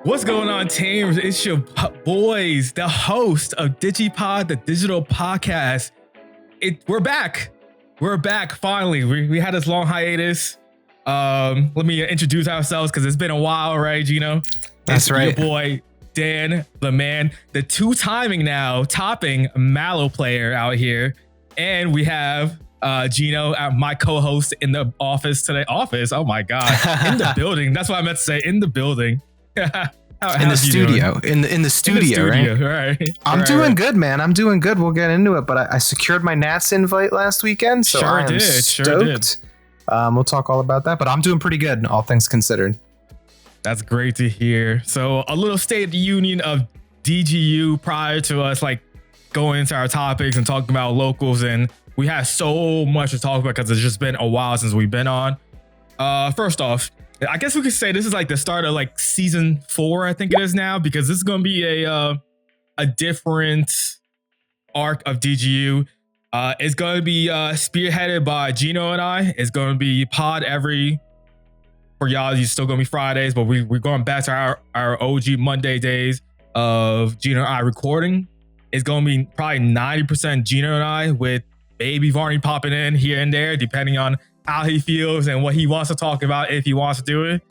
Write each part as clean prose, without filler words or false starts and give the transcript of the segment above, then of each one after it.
What's going on, teams? It's your boys, the host of DigiPod, the digital podcast. We're back. We're back finally. We had this long hiatus. Let me introduce ourselves because it's been a while, right, Gino? That's right. Your boy, Dan, the man, the topping Mallow player out here. And we have Gino, my co-host in the office today. Oh my God. In the building. That's what I meant to say. In the building. In the studio, right? I'm doing good, man. I'm doing good. We'll get into it, but I secured my Nats invite last weekend, so I am stoked. We'll talk all about that, but I'm doing pretty good, all things considered. That's great to hear. So a little state of the union of DGU prior to us like going into our topics and talking about locals, and we have so much to talk about because it's just been a while since we've been on. First off, I guess we could say this is like the start of like season 4, I think it is now, because this is going to be a different arc of DGU. It's going to be spearheaded by Gino and I. It's going to be pod for y'all. It's still going to be Fridays, but we're going back to our OG Monday days of Gino and I recording. It's going to be probably 90% Gino and I, with baby Varney popping in here and there, depending on how he feels and what he wants to talk about, if he wants to do it.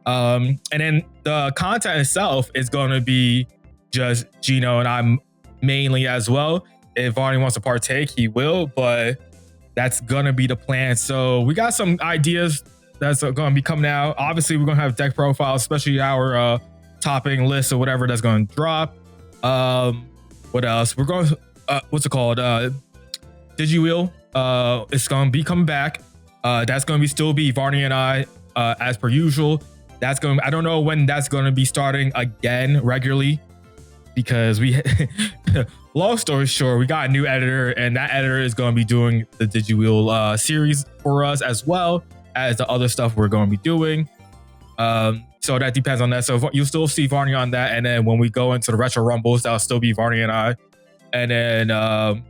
And then the content itself is going to be just Gino and I mainly as well. If Varney wants to partake, he will, but that's going to be the plan. So we got some ideas that's going to be coming out. Obviously, we're going to have deck profiles, especially our topping list or whatever that's going to drop. What else? We're going to, what's it called? DigiWheel. It's going to be coming back. That's going to still be Varney and I, as per usual. I don't know when that's going to be starting again regularly, because long story short, we got a new editor, and that editor is going to be doing the DigiWheel series for us, as well as the other stuff we're going to be doing. So that depends on that. So you'll still see Varney on that. And then when we go into the Retro Rumbles, that'll still be Varney and I. And then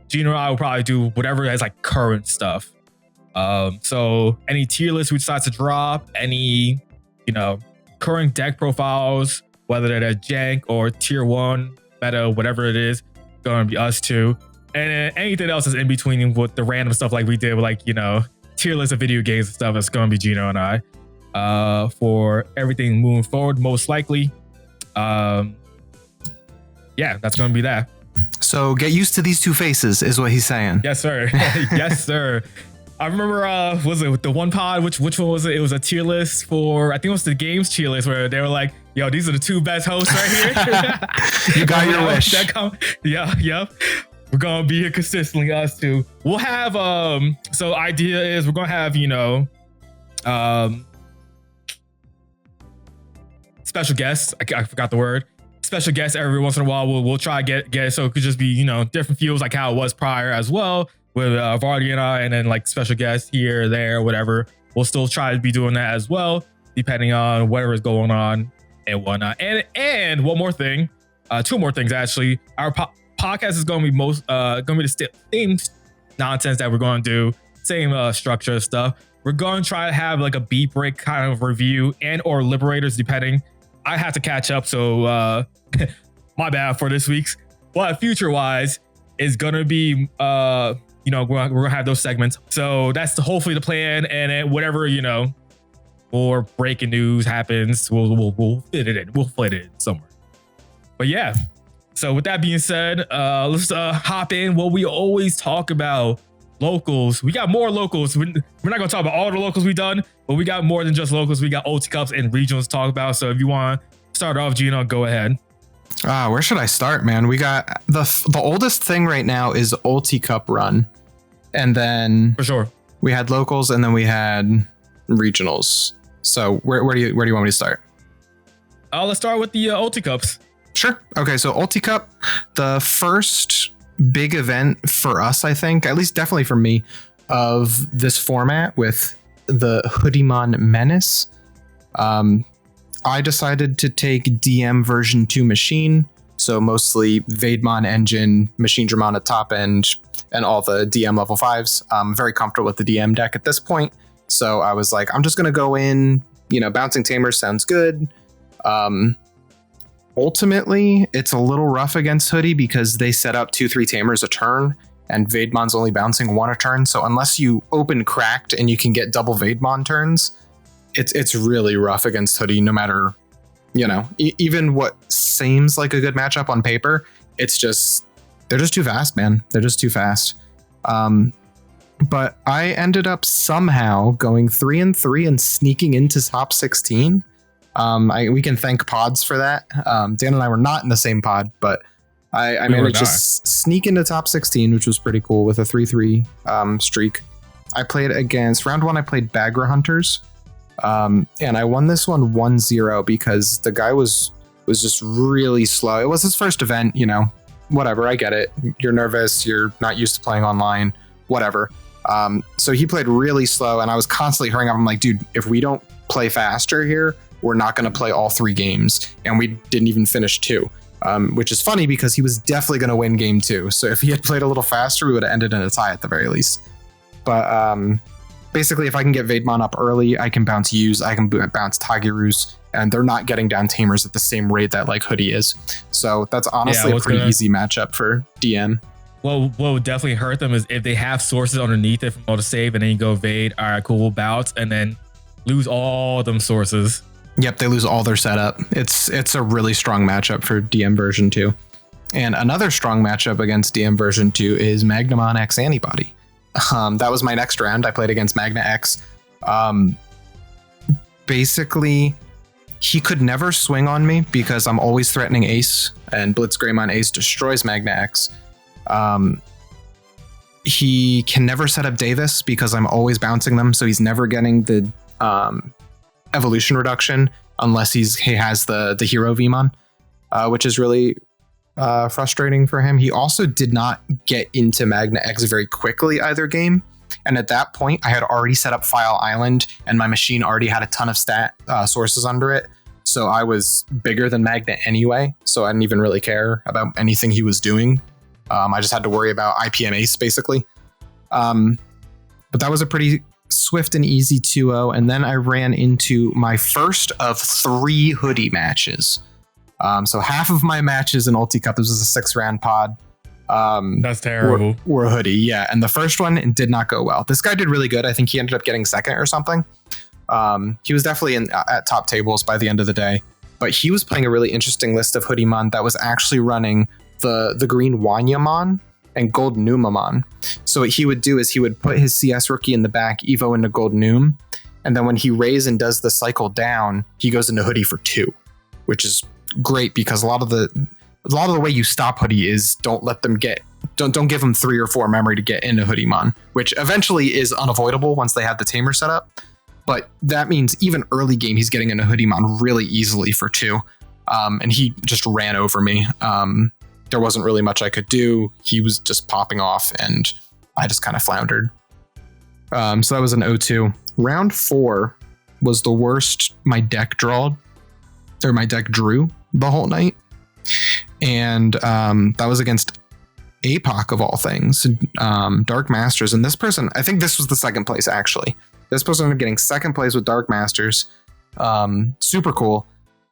Gino and I will probably do whatever has like current stuff. So any tier list we decide to drop, any, current deck profiles, whether they're jank or tier 1, meta, whatever it is, going to be us too. And then anything else is in between with the random stuff like we did with like, tier list of video games and stuff. It's going to be Gino and I, for everything moving forward, most likely. Yeah, that's going to be that. So get used to these two faces is what he's saying. Yes, sir. Yes, sir. I remember, was it the one pod? Which one was it? It was a tier list for, I think it was the games tier list, where they were like, yo, these are the 2 best hosts right here. You got your wish. Yep. We're going to be here consistently, us two. We'll have, so idea is we're going to have, special guests. I forgot the word. Special guests every once in a while. We'll try to get it so it could just be, different feels like how it was prior as well, with Vardy and I, and then like special guests here, there, whatever. We'll still try to be doing that as well, depending on whatever is going on and whatnot. And one more thing, 2 more things actually. Our podcast is going to be the same nonsense that we're going to do, same structure stuff. We're going to try to have like a beat break kind of review and or liberators, depending. I have to catch up, so my bad for this week's. But future wise is going to be we're gonna have those segments. So that's hopefully the plan. And then whatever, or breaking news happens, we'll fit it in. We'll fit it in somewhere. But yeah. So with that being said, let's hop in what we always talk about. Locals. We got more locals. We're not gonna talk about all the locals we've done, but we got more than just locals. We got OT Cups and regionals to talk about. So if you want to start off, Gino, go ahead. Where should I start, man? We got the oldest thing right now is Ulti Cup run. And then for sure we had locals, and then we had regionals. So where do you want me to start? Let's start with the Ulti Cups. Sure. Okay, so Ulti Cup, the first big event for us, I think, at least definitely for me, of this format with the Digimon Menace. I decided to take DM version 2 machine, so mostly Vaidmon engine, Machine Dramana top end, and all the DM level 5s. I'm very comfortable with the DM deck at this point, so I was like, I'm just going to go in, Bouncing Tamer sounds good. Ultimately, it's a little rough against Hoodie because they set up 2-3 tamers a turn, and Vaidmon's only bouncing 1 a turn. So unless you open Cracked and you can get double Vaidmon turns, it's really rough against Hoodie. No matter, even what seems like a good matchup on paper, it's just they're just too fast, man. They're just too fast. But I ended up somehow going 3-3 and sneaking into top 16. We can thank pods for that. Dan and I were not in the same pod, but I managed to sneak into top 16, which was pretty cool with a 3-3 streak. I played against round 1. I played Bagra Hunters, and I won this one 1-0 because the guy was just really slow. It was his first event, whatever. I get it. You're nervous. You're not used to playing online, whatever. So he played really slow, and I was constantly hurrying up. I'm like, dude, if we don't play faster here, we're not going to play all 3 games. And we didn't even finish 2, which is funny because he was definitely going to win game 2. So if he had played a little faster, we would have ended in a tie at the very least. But basically, if I can get Vaidmon up early, I can bounce Use, I can bounce Tagirus, and they're not getting down tamers at the same rate that like Hoodie is. So that's honestly a pretty easy matchup for DM. Well, what would definitely hurt them is if they have sources underneath it from auto save, and then you go Vaid, all right, cool, bounce, and then lose all them sources. Yep, they lose all their setup. It's a really strong matchup for DM version 2. And another strong matchup against DM version 2 is Magnamon X Antibody. That was my next round. I played against Magna X. Basically, he could never swing on me because I'm always threatening Ace, and Blitzgreymon Ace destroys Magna X. He can never set up Davis because I'm always bouncing them, so he's never getting the evolution reduction unless he has the hero Vmon, which is really frustrating for him. He also did not get into Magna X very quickly either game, and at that point I had already set up File Island and my machine already had a ton of stat sources under it, so I was bigger than Magna anyway, so I didn't even really care about anything he was doing. I just had to worry about IP and Ace basically. But that was a pretty swift and easy 2-0, and then I ran into my first of 3 Hoodie matches. So half of my matches in Ulti Cup, this was a 6-round pod. That's terrible. Were Hoodie, yeah. And the first one did not go well. This guy did really good. I think he ended up getting second or something. He was definitely at top tables by the end of the day, but he was playing a really interesting list of Hoodiemon that was actually running the green Wanyamon and gold Numamon. So what he would do is he would put his CS rookie in the back, Evo into gold Noom, and then when he raise and does the cycle down, he goes into Hoodie for 2, which is great because a lot of the way you stop Hoodie is don't give them 3 or 4 memory to get into Hoodiemon, which eventually is unavoidable once they have the tamer set up. But that means even early game he's getting into Hoodiemon really easily for 2, and he just ran over me. There wasn't really much I could do. He was just popping off and I just kind of floundered. So that was an 0-2. Round 4 was the worst my deck drew the whole night. And that was against APOC of all things, Dark Masters. And this person, I think this was the second place actually. This person ended up getting second place with Dark Masters. Super cool.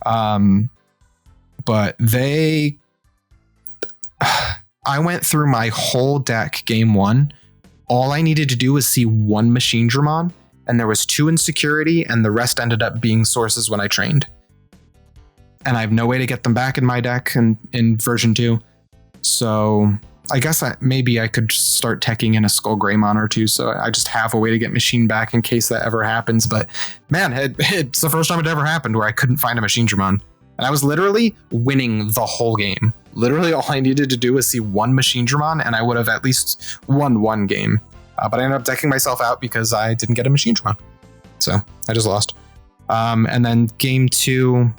But I went through my whole deck game 1. All I needed to do was see 1 Machine Dramon, and there was 2 in security, and the rest ended up being sources when I trained. And I have no way to get them back in my deck in version 2. So I guess maybe I could start teching in a Skull Greymon or 2, so I just have a way to get Machine back in case that ever happens. But man, it's the first time it ever happened where I couldn't find a Machine Dramon. And I was literally winning the whole game. Literally all I needed to do was see 1 Machine Dramon and I would have at least won 1 game. But I ended up decking myself out because I didn't get a Machine Dramon. So I just lost. And then game 2,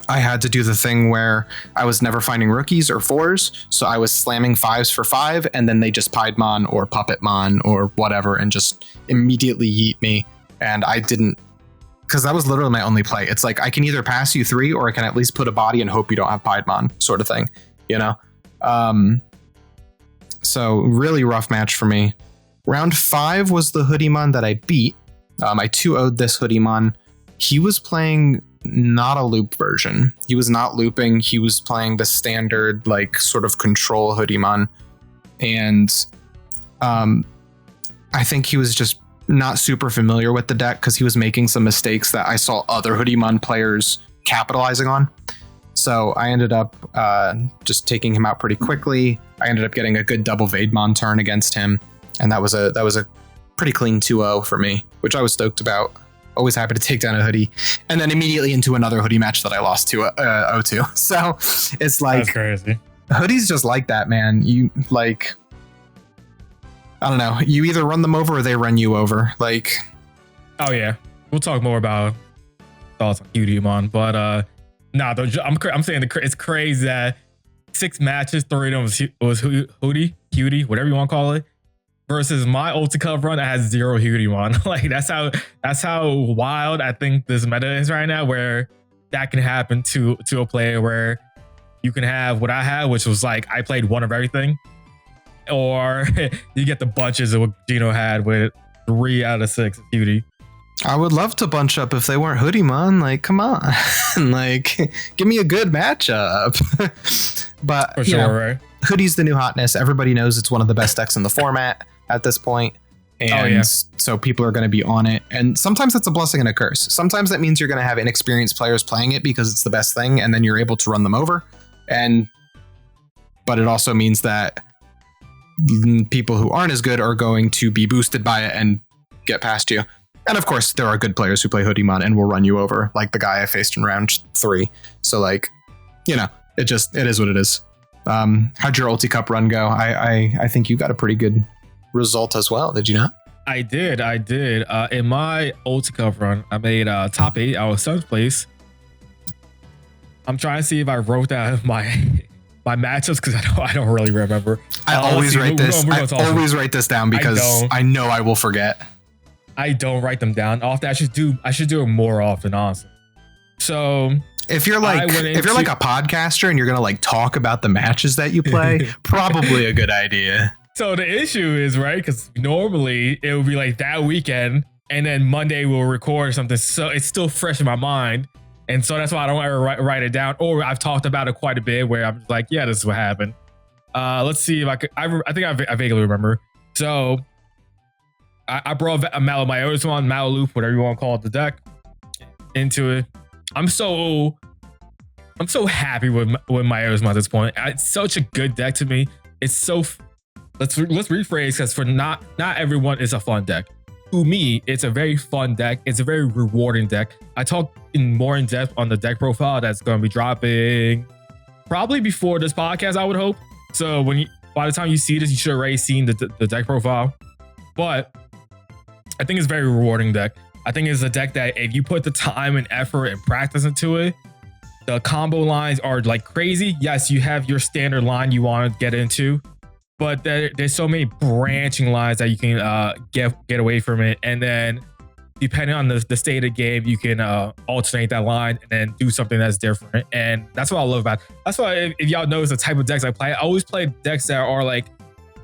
I had to do the thing where I was never finding rookies or 4s. So I was slamming 5s for 5 and then they just Piedmon or Puppetmon or whatever and just immediately yeet me. And I didn't, because that was literally my only play. It's like I can either pass you 3 or I can at least put a body and hope you don't have Piedmon sort of thing, So really rough match for me. Round 5 was the Hoodiemon that I beat. I 2-0'd this Hoodiemon. He was playing not a loop version. He was not looping. He was playing the standard, like, sort of control Hoodimon. And I think he was just not super familiar with the deck because he was making some mistakes that I saw other Hoodimon players capitalizing on. So I ended up just taking him out pretty quickly. I ended up getting a good double Vademon turn against him. And that was a pretty clean 2-0 for me, which I was stoked about. Always happy to take down a hoodie. And then immediately into another hoodie match that I lost to 0-2. So it's like, that's crazy. Hoodies just like that, man. You like, I don't know. You either run them over or they run you over. Like, oh yeah, we'll talk more about thoughts on Digimon, but I'm saying it's crazy that 6 matches, 3 of them was Hoodie, whatever you want to call it, versus my Ulti Cup run that has 0 Digimon. Like that's how wild I think this meta is right now, where that can happen to a player where you can have what I had, which was like I played 1 of everything, or you get the bunches of what Gino had with 3 out of 6 Hoodie. I would love to bunch up if they weren't Hoodimon. Like, come on, like, give me a good matchup. But for sure, right? Hoodie's the new hotness. Everybody knows it's one of the best decks in the format at this point. And so people are going to be on it. And sometimes that's a blessing and a curse. Sometimes that means you're going to have inexperienced players playing it because it's the best thing, and then you're able to run them over. But it also means that people who aren't as good are going to be boosted by it and get past you. And of course, there are good players who play Hoodimon and will run you over, like the guy I faced in round 3. So, like, it is what it is. How'd your Ulti Cup run go? I think you got a pretty good result as well. Did you not? I did. In my Ulti Cup run, I made top 8. I was 7th place. I'm trying to see if I wrote down my matchups because I don't really remember. I always write this down because I know I will forget. I don't write them down often. I should do it more often, honestly. So if you're like a podcaster and you're gonna like talk about the matches that you play, probably a good idea. So the issue is, right, because normally it would be like that weekend and then Monday we'll record something, so it's still fresh in my mind, and so that's why I don't ever write it down. Or I've talked about it quite a bit where I'm like, yeah, this is what happened. Let's see if I could. I think I vaguely remember. So I brought a Malomyotismon, Maloloop, whatever you want to call it, the deck into it. I'm so happy with Myotismon at this point. It's such a good deck to me. It's so let's rephrase, because for not everyone is a fun deck. To me, it's a very fun deck. It's a very rewarding deck. I talk more in depth on the deck profile that's going to be dropping probably before this podcast, I would hope. So by the time you see this, you should have already seen the deck profile. But I think it's a very rewarding deck. I think it's a deck that if you put the time and effort and practice into it, the combo lines are like crazy. Yes, you have your standard line you want to get into, but there's so many branching lines that you can get away from it. And then depending on the state of the game, you can alternate that line and then do something that's different. And that's what I love about it. That's why if y'all know the type of decks I play, I always play decks that are like,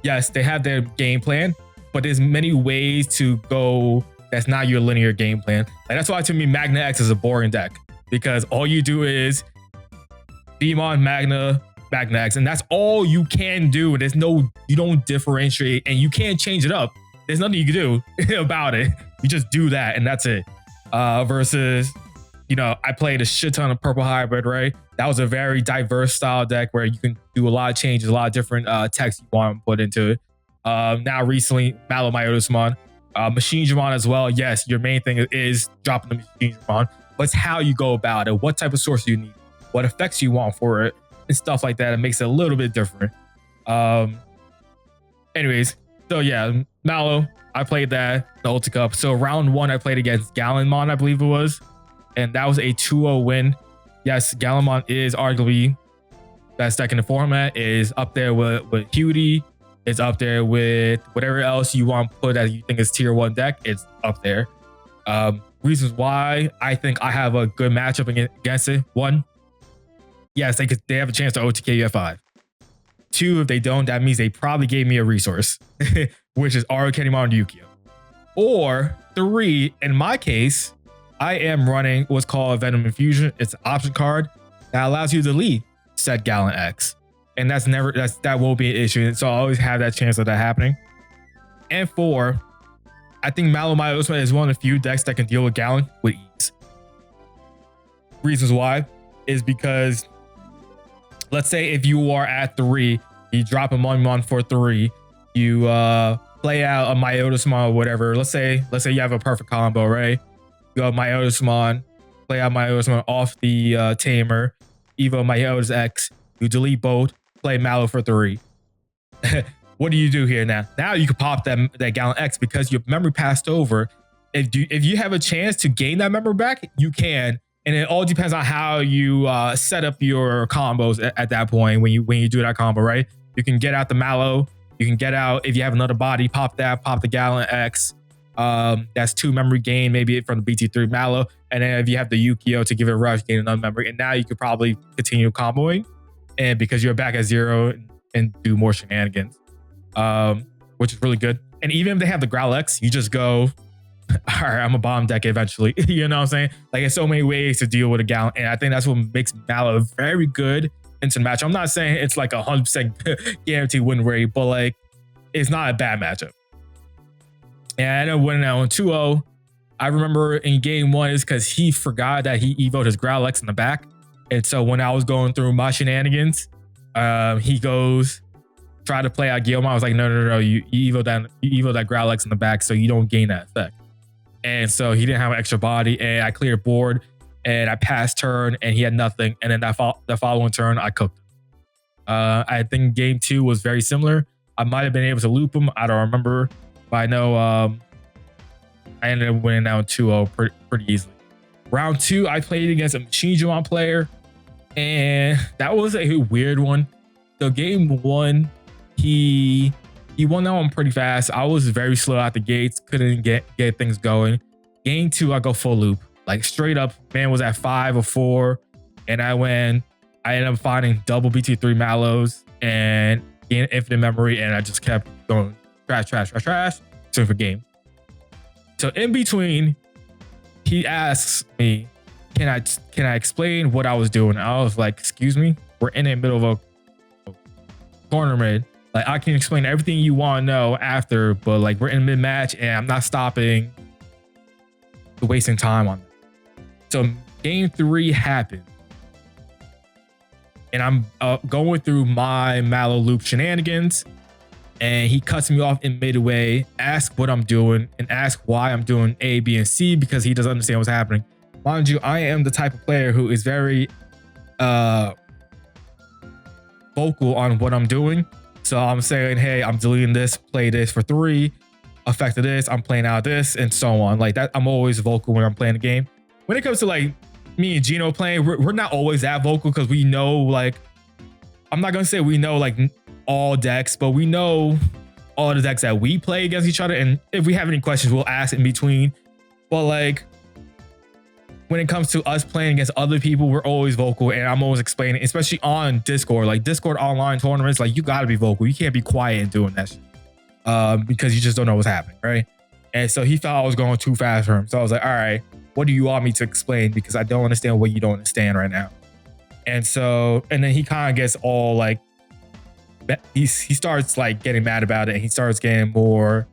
yes, they have their game plan, but there's many ways to go that's not your linear game plan. Like, that's why to me Magna X is a boring deck, because all you do is Digimon, Magna X, and that's all you can do. You don't differentiate, and you can't change it up. There's nothing you can do about it. You just do that, and that's it. Versus, I played a shit ton of Purple Hybrid, right? That was a very diverse style deck where you can do a lot of changes, a lot of different texts you want to put into it. Now recently, Malomyotismon, Machinedramon as well. Yes, your main thing is dropping the Machinedramon, but it's how you go about it, what type of source you need, what effects you want for it, and stuff like that. It makes it a little bit different. Anyways, so yeah, Malo, I played that, the Ulti Cup. So round 1, I played against Gallenmon, I believe it was, and that was a 2-0 win. Yes, Gallenmon is arguably best deck in the format, is up there with Cutie, it's up there with whatever else you want to put that you think is tier 1 deck. It's up there. Reasons why I think I have a good matchup against it. 1, yes, they have a chance to OTK you at 5. 2, if they don't, that means they probably gave me a resource, which is Arukenimon and Yukio. Or 3, in my case, I am running what's called Venom Infusion. It's an option card that allows you to delete said Gallon X. And that will be an issue. So I always have that chance of that happening. And 4, I think Malomyosma is one of the few decks that can deal with Gallon with ease. Reasons why is because, let's say if you are at 3, you drop a Mon for 3, you play out a Myodasmon or whatever. Let's say you have a perfect combo, right? You go Myodasmon, play out Myodasmon off the Tamer, Evo Myodas X, you delete both, play Mallow for 3. What do you do here now? Now you can pop that Gallon X because your memory passed over. If you have a chance to gain that memory back, you can. And it all depends on how you set up your combos at that point when you do that combo, right? You can get out the Mallow. You can get out, if you have another body, pop the Gallon X. That's 2 memory gain, maybe from the BT3 Mallow. And then if you have the Yukio to give it a rush, gain another memory. And now you could probably continue comboing. And because you're back at 0 and do more shenanigans. Which is really good. And even if they have the Growl X, you just go, all right, I'm a bomb deck eventually. You know what I'm saying? Like, there's so many ways to deal with a Gallon. And I think that's what makes Mallow very good into the match. I'm not saying it's like 100% guaranteed win rate, but like, it's not a bad matchup. And I know winning out on 2-0, I remember in game 1 is because he forgot that he evoed his Growl X in the back. And so when I was going through my shenanigans, he goes, try to play out Guillermo. I was like, no, you evo that Growl X in the back so you don't gain that effect. And so he didn't have an extra body, and I cleared board, and I passed turn, and he had nothing. And then the following turn, I cooked him. I think game 2 was very similar. I might have been able to loop him. I don't remember, but I know I ended up winning down 2-0 pretty easily. Round 2, I played against a Machine Digimon player, and that was a weird one. So game 1, he won that one pretty fast. I was very slow out the gates, couldn't get things going. Game 2, I go full loop, like straight up. Man was at 5 or 4, and I ended up finding double BT3 Mallows and gained infinite memory, and I just kept going trash for game. So in between, he asks me, can I explain what I was doing? I was like, excuse me, we're in the middle of a tournament. Like, I can explain everything you want to know after, but like, we're in mid-match and I'm not stopping wasting time on that. So game 3 happened. And I'm going through my Mallow loop shenanigans, and he cuts me off in midway, asks what I'm doing, and asks why I'm doing A, B, and C, because he doesn't understand what's happening. Mind you, I am the type of player who is very vocal on what I'm doing. So I'm saying, hey, I'm deleting this, play this for 3, effect of this, I'm playing out this, and so on. Like that, I'm always vocal when I'm playing the game. When it comes to like me and Gino playing, we're not always that vocal because we know, like, I'm not gonna say we know like all decks, but we know all the decks that we play against each other. And if we have any questions, we'll ask in between. But like, when it comes to us playing against other people, we're always vocal, and I'm always explaining, especially on Discord, like Discord online tournaments, like you gotta be vocal. You can't be quiet and doing that shit because you just don't know what's happening, right? And so he thought I was going too fast for him. So I was like, all right, what do you want me to explain? Because I don't understand what you don't understand right now. And then he kind of gets all like, he starts like getting mad about it, and he starts getting more,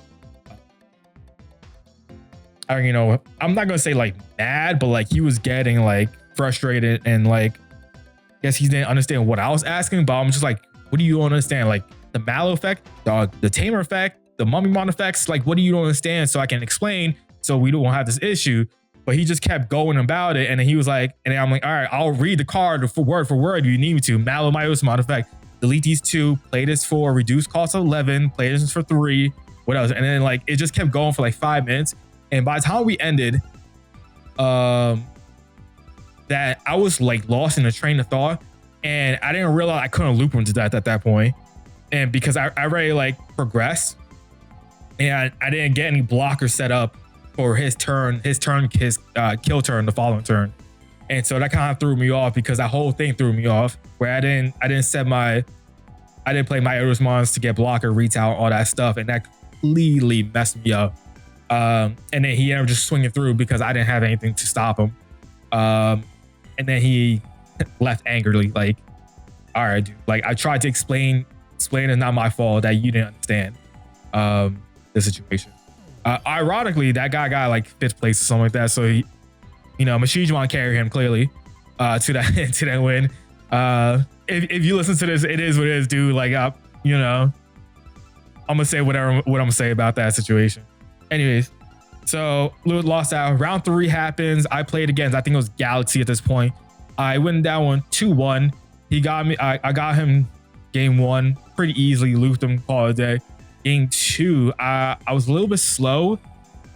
you know, I'm not gonna say like mad, but like he was getting like frustrated, and like, I guess he didn't understand what I was asking. But I'm just like, what do you don't understand? Like the Mallow effect, the Tamer effect, the Mummymon effects, like what do you don't understand? So I can explain so we don't have this issue. But he just kept going about it, and then he was like, and then I'm like, all right, I'll read the card for word if you need me to. Mallow Myosmon effect, delete these 2, play this for reduced cost of 11, play this for 3, what else? And then like it just kept going for like 5 minutes. And by the time we ended, that I was like lost in a train of thought, and I didn't realize I couldn't loop him to death at that point. And because I already like progressed, and I didn't get any blocker set up for his kill turn, the following turn. And so that kind of threw me off, because that whole thing threw me off, where I didn't play my Erismons to get blocker, retail, all that stuff, and that completely messed me up. And then he ended up just swinging through because I didn't have anything to stop him. And then he left angrily, like, all right, dude. Like, I tried to explain it's not my fault that you didn't understand the situation. Ironically, that guy got like 5th place or something like that. So he, Machijimon carried him clearly to that win. If you listen to this, it is what it is, dude. Like, I'm gonna say what I'm gonna say about that situation. Anyways, so Lewis lost out. Round 3 happens. I played against, I think it was Galaxy at this point. I win that one 2-1. He got me. I got him game 1 pretty easily. Looped him, call it a day. Game 2, I was a little bit slow,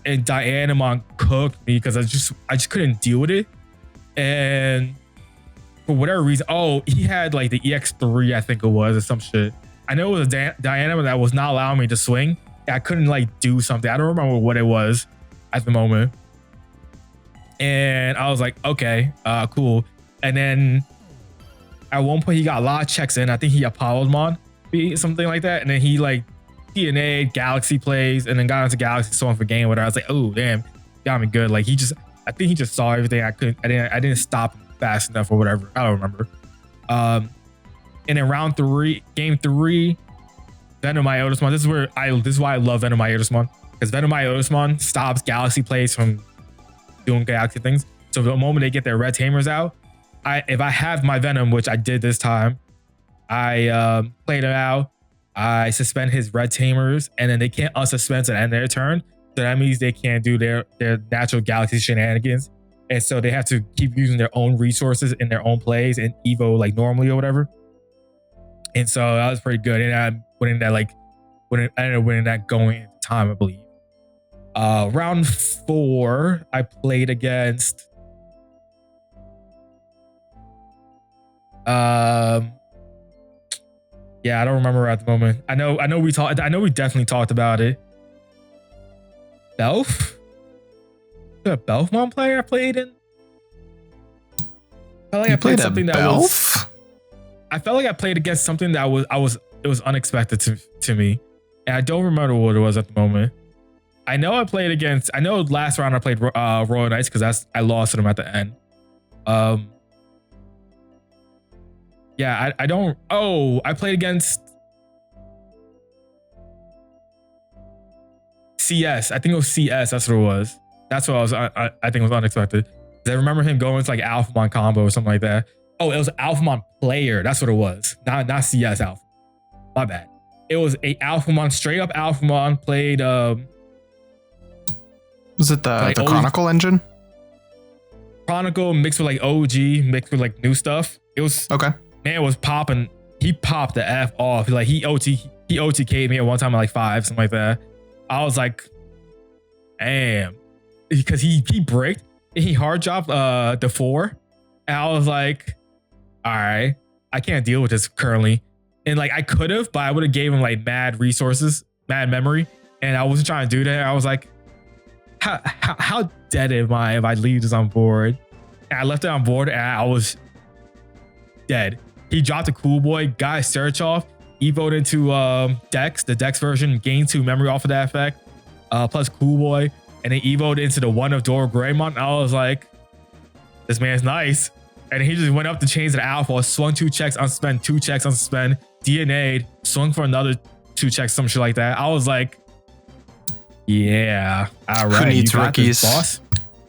and Dianamon cooked me because I just couldn't deal with it. And for whatever reason, he had like the EX3, I think it was, or some shit. I know it was a Dianamon that was not allowing me to swing. I couldn't like do something. I don't remember what it was at the moment. And I was like, okay, cool. And then at one point he got a lot of checks in. I think he Apollomon, something like that. And then he like DNA Galaxy plays, and then got into Galaxy swung for game with her. I was like, oh damn, got me good. Like I think he just saw everything. I didn't stop him fast enough or whatever. I don't remember. And then round 3, game 3, Venomiotismon. This is why I love Venomiotismon, because Venomiotismon stops Galaxy plays from doing Galaxy things. So the moment they get their red tamers out, if I have my Venom, which I did this time, I played it out. I suspend his red tamers, and then they can't unsuspend to the end of their turn. So that means they can't do their natural Galaxy shenanigans. And so they have to keep using their own resources in their own plays and Evo like normally or whatever. And so that was pretty good. And I ended up winning that going into time, I believe. Round 4, I played against yeah, I don't remember at the moment. I know we definitely talked about it. Belf? The Belfmon player I played in? I felt like I played something that was. I felt like I played against something that was unexpected to me, and I don't remember what it was at the moment. I know last round I played Royal Knights because I lost to them at the end. Yeah, I don't. Oh, I played against CS. I think it was CS. That's what it was. That's what I think it was unexpected. I remember him going to like Alphamon combo or something like that. Oh, it was Alphamon player. That's what it was. Not CS Alpha. My bad. It was a Alphamon, straight up Alphamon played. Was it the Chronicle engine? Chronicle mixed with like OG, mixed with like new stuff. It was okay. Man was popping. He popped the F off. Like he OTK'd me at one time at like 5, something like that. I was like, damn, because he bricked and he hard dropped the 4, and I was like, all right, I can't deal with this currently. And like I could have, but I would have gave him like mad resources, mad memory, and I wasn't trying to do that. I was like, how dead am I if I leave this on board? And I left it on board, and I was dead. He dropped a Cool Boy, got his search off, evoed into Dex, the Dex version, gained 2 memory off of that effect, plus Cool Boy, and then evoed into the 1 of Dora Greymon. I was like, this man's nice. And he just went up the chains of the Alpha, swung 2 checks, unsuspend, 2 checks, unsuspend, DNA'd, swung for another 2 checks, some shit like that. I was like, yeah, all right. Who needs you got rookies? This, boss.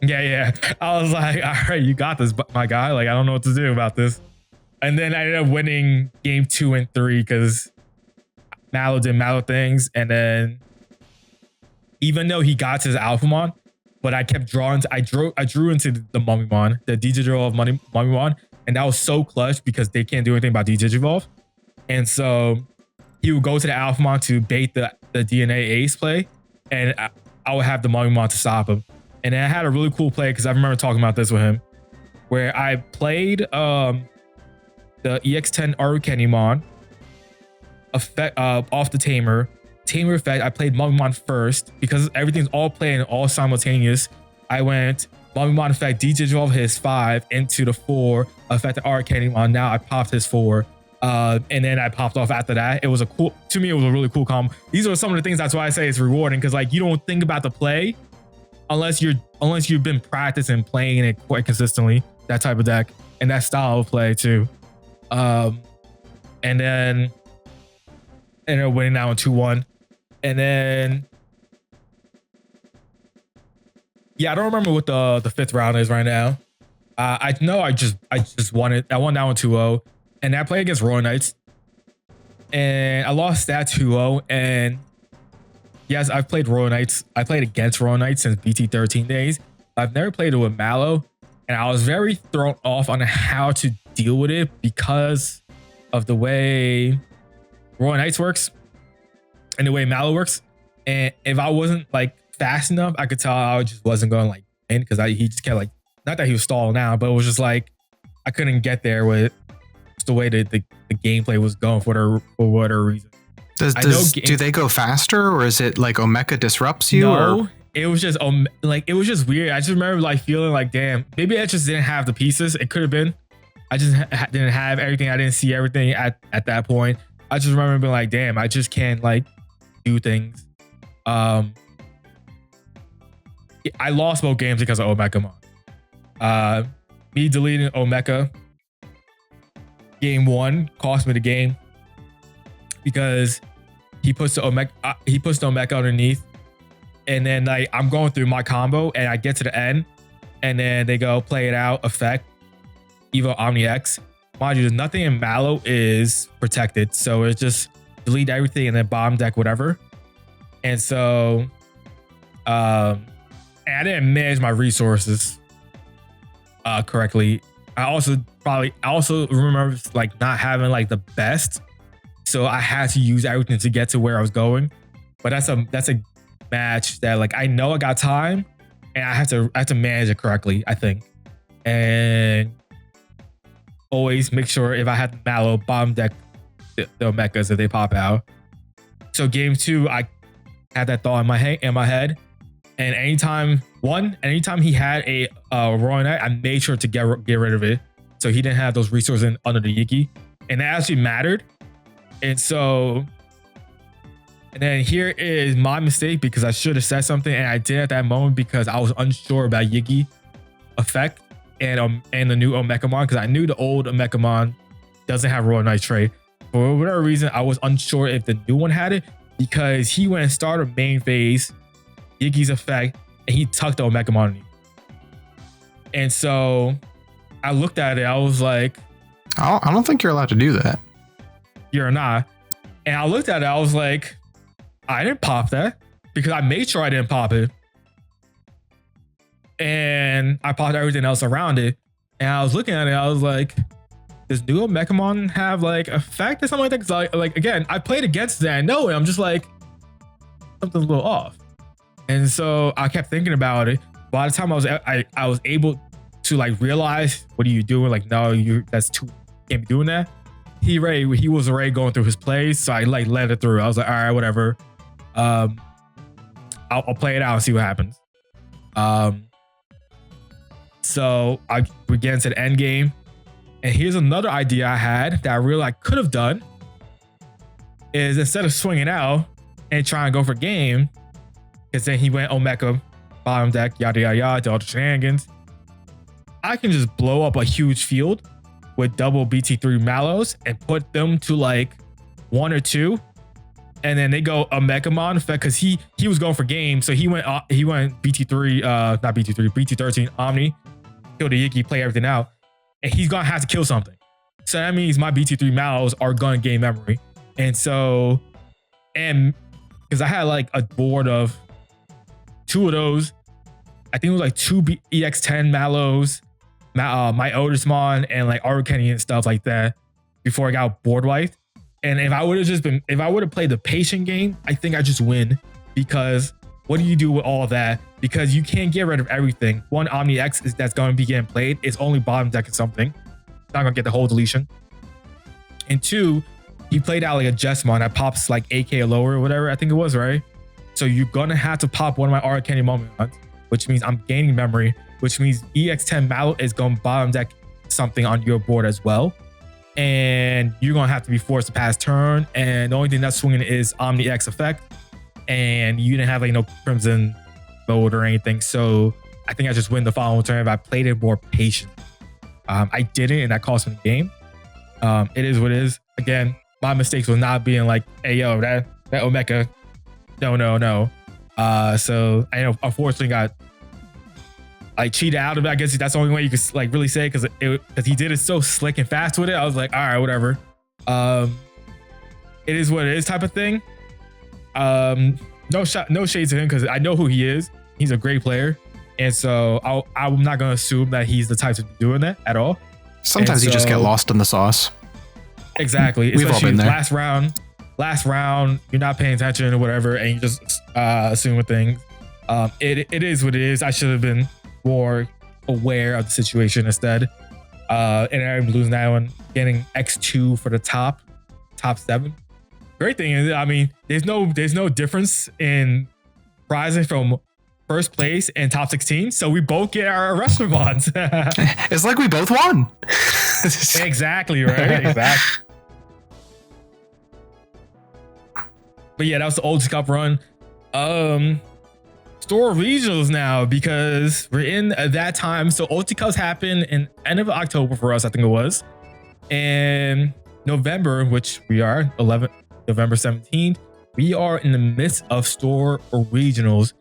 Yeah. I was like, all right, you got this, my guy. Like, I don't know what to do about this. And then I ended up winning game 2 and 3 because Mallow did Mallow things. And then even though he got to his Alphamon, but I kept drawing. I drew into the Mummymon, the Digidraw of Mummymon, and that was so clutch because they can't do anything about Digivolve. And so he would go to the Alphamon to bait the DNA Ace play, and I would have the Mummymon to stop him. And then I had a really cool play because I remember talking about this with him, where I played the EX10 Arukenimon effect off the Tamer effect. I played Mummymon first because everything's all playing all simultaneous. I went Mummymon effect, Digivolve his 5 into the 4 effect the Arukenimon. Now I popped his 4, And then I popped off after that. It was to me, it was a really cool combo. These are some of the things, that's why I say it's rewarding, because like you don't think about the play unless you've been practicing playing it quite consistently, that type of deck and that style of play too. And then winning now in 2-1. And then yeah, I don't remember what the fifth round is right now. I know I just won it. I won now in 2-0. And I played against Royal Knights. And I lost that 2-0. And yes, I've played Royal Knights. I played against Royal Knights since BT 13 days. I've never played it with Mallow. And I was very thrown off on how to deal with it because of the way Royal Knights works and the way Mallow works. And if I wasn't like fast enough, I could tell I just wasn't going like in, because he just kept like, not that he was stalling out, but it was just like I couldn't get there with the way that the gameplay was going for whatever reason. Do they go faster, or is it like Omeka disrupts you? No, or? It was just it was just weird. I just remember like feeling like, damn, maybe I just didn't have the pieces. It could have been. I just didn't have everything. I didn't see everything at that point. I just remember being like, damn, I just can't like do things. I lost both games because of Omeka. Me deleting Omeka game 1 cost me the game because he puts the Omeka underneath, and then like I'm going through my combo and I get to the end, and then they go play it out, effect, Evo Omni X. Mind you, nothing in Mallow is protected, so it's just delete everything and then bomb deck whatever. And so and I didn't manage my resources correctly. I also remember like not having like the best, so I had to use everything to get to where I was going. But that's a match that like I know I got time, and I have to manage it correctly, I think. And always make sure if I had Mallow, bomb deck the Omechas if they pop out. So game 2, I had that thought in my head, and anytime he had a Royal Knight, I made sure to get rid of it, so he didn't have those resources under the Yiki, and that actually mattered. And so, and then here is my mistake, because I should have said something, and I did at that moment because I was unsure about Yiki effect and the new Omekamon, because I knew the old Omekamon doesn't have Royal Knight trait. For whatever reason, I was unsure if the new one had it, because he went and started main phase, Yiki's effect, and he tucked the Omekamon in. And so I looked at it, I was like, I don't think you're allowed to do that. You're not. And I looked at it, I was like, I didn't pop that, because I made sure I didn't pop it. And I popped everything else around it. And I was looking at it, I was like, does new Omekamon have like effect or something like that? Because like again, I played against that, I know it. I'm just like, something's a little off. And so I kept thinking about it. By the time I was able to like realize, what are you doing? Like, no, that's too, can't be doing that. He was already going through his plays, so I like let it through. I was like, all right, whatever. I'll play it out and see what happens. So we get into the end game, and here's another idea I had that I realized I could have done, is instead of swinging out and trying to go for game, because then he went Omeka, bottom deck, yada yada yada, did all the shenanigans, I can just blow up a huge field with double BT3 Mallows and put them to like 1 or 2, and then they go Omekamon effect, because he was going for game, so he went BT3 not BT3, BT13 Omni, kill the Yiki, play everything out, and he's gonna have to kill something. So that means my BT3 Mallows are gonna gain memory. And so, and because I had like a board of 2 of those, I think it was like 2 EX10 Mallows, my Otismon, and like Arukeni and stuff like that before I got board wiped. And if I would have played the patient game, I think I just win, because what do you do with all of that? Because you can't get rid of everything. One, Omni X that's going to be getting played. It's only bottom deck or something. It's not going to get the whole deletion. And 2, he played out like a Jessmon that pops like 8k or lower or whatever, I think it was, right? So you're going to have to pop one of my Arukeni moments, which means I'm gaining memory, which means EX10 Mallow is going to bottom deck something on your board as well. and you're gonna have to be forced to pass turn. And the only thing that's swinging is Omni X effect, and you didn't have like no Crimson mode or anything. So I think I just win the following turn if I played it more patient. I didn't, and that cost me the game. It is what it is. Again, my mistakes was not being like, hey yo, that Omeka, no. So I know unfortunately got like cheated out of it. I guess that's the only way you could like really say, because he did it so slick and fast with it. I was like, all right, whatever. It is what it is type of thing. No shade to him, because I know who he is. He's a great player, and so I'm not gonna assume that he's the type to be doing that at all. Sometimes you just get lost in the sauce. Exactly. We've all been there. Last round, you're not paying attention or whatever, and you just assuming things. It is what it is. I should have been more aware of the situation instead. And I'm losing that one, getting X2 for the top 7. Great thing is, I mean, there's no difference in prizing from first place and top 16, so we both get our restaurants. It's like we both won. Exactly, right? Exactly. But yeah, that was the Ulti Cup run. Store regionals now, because we're in that time. So Ulti Cups happened in end of October for us, I think it was. And November, which we are, November 17th, we are in the midst of store regionals.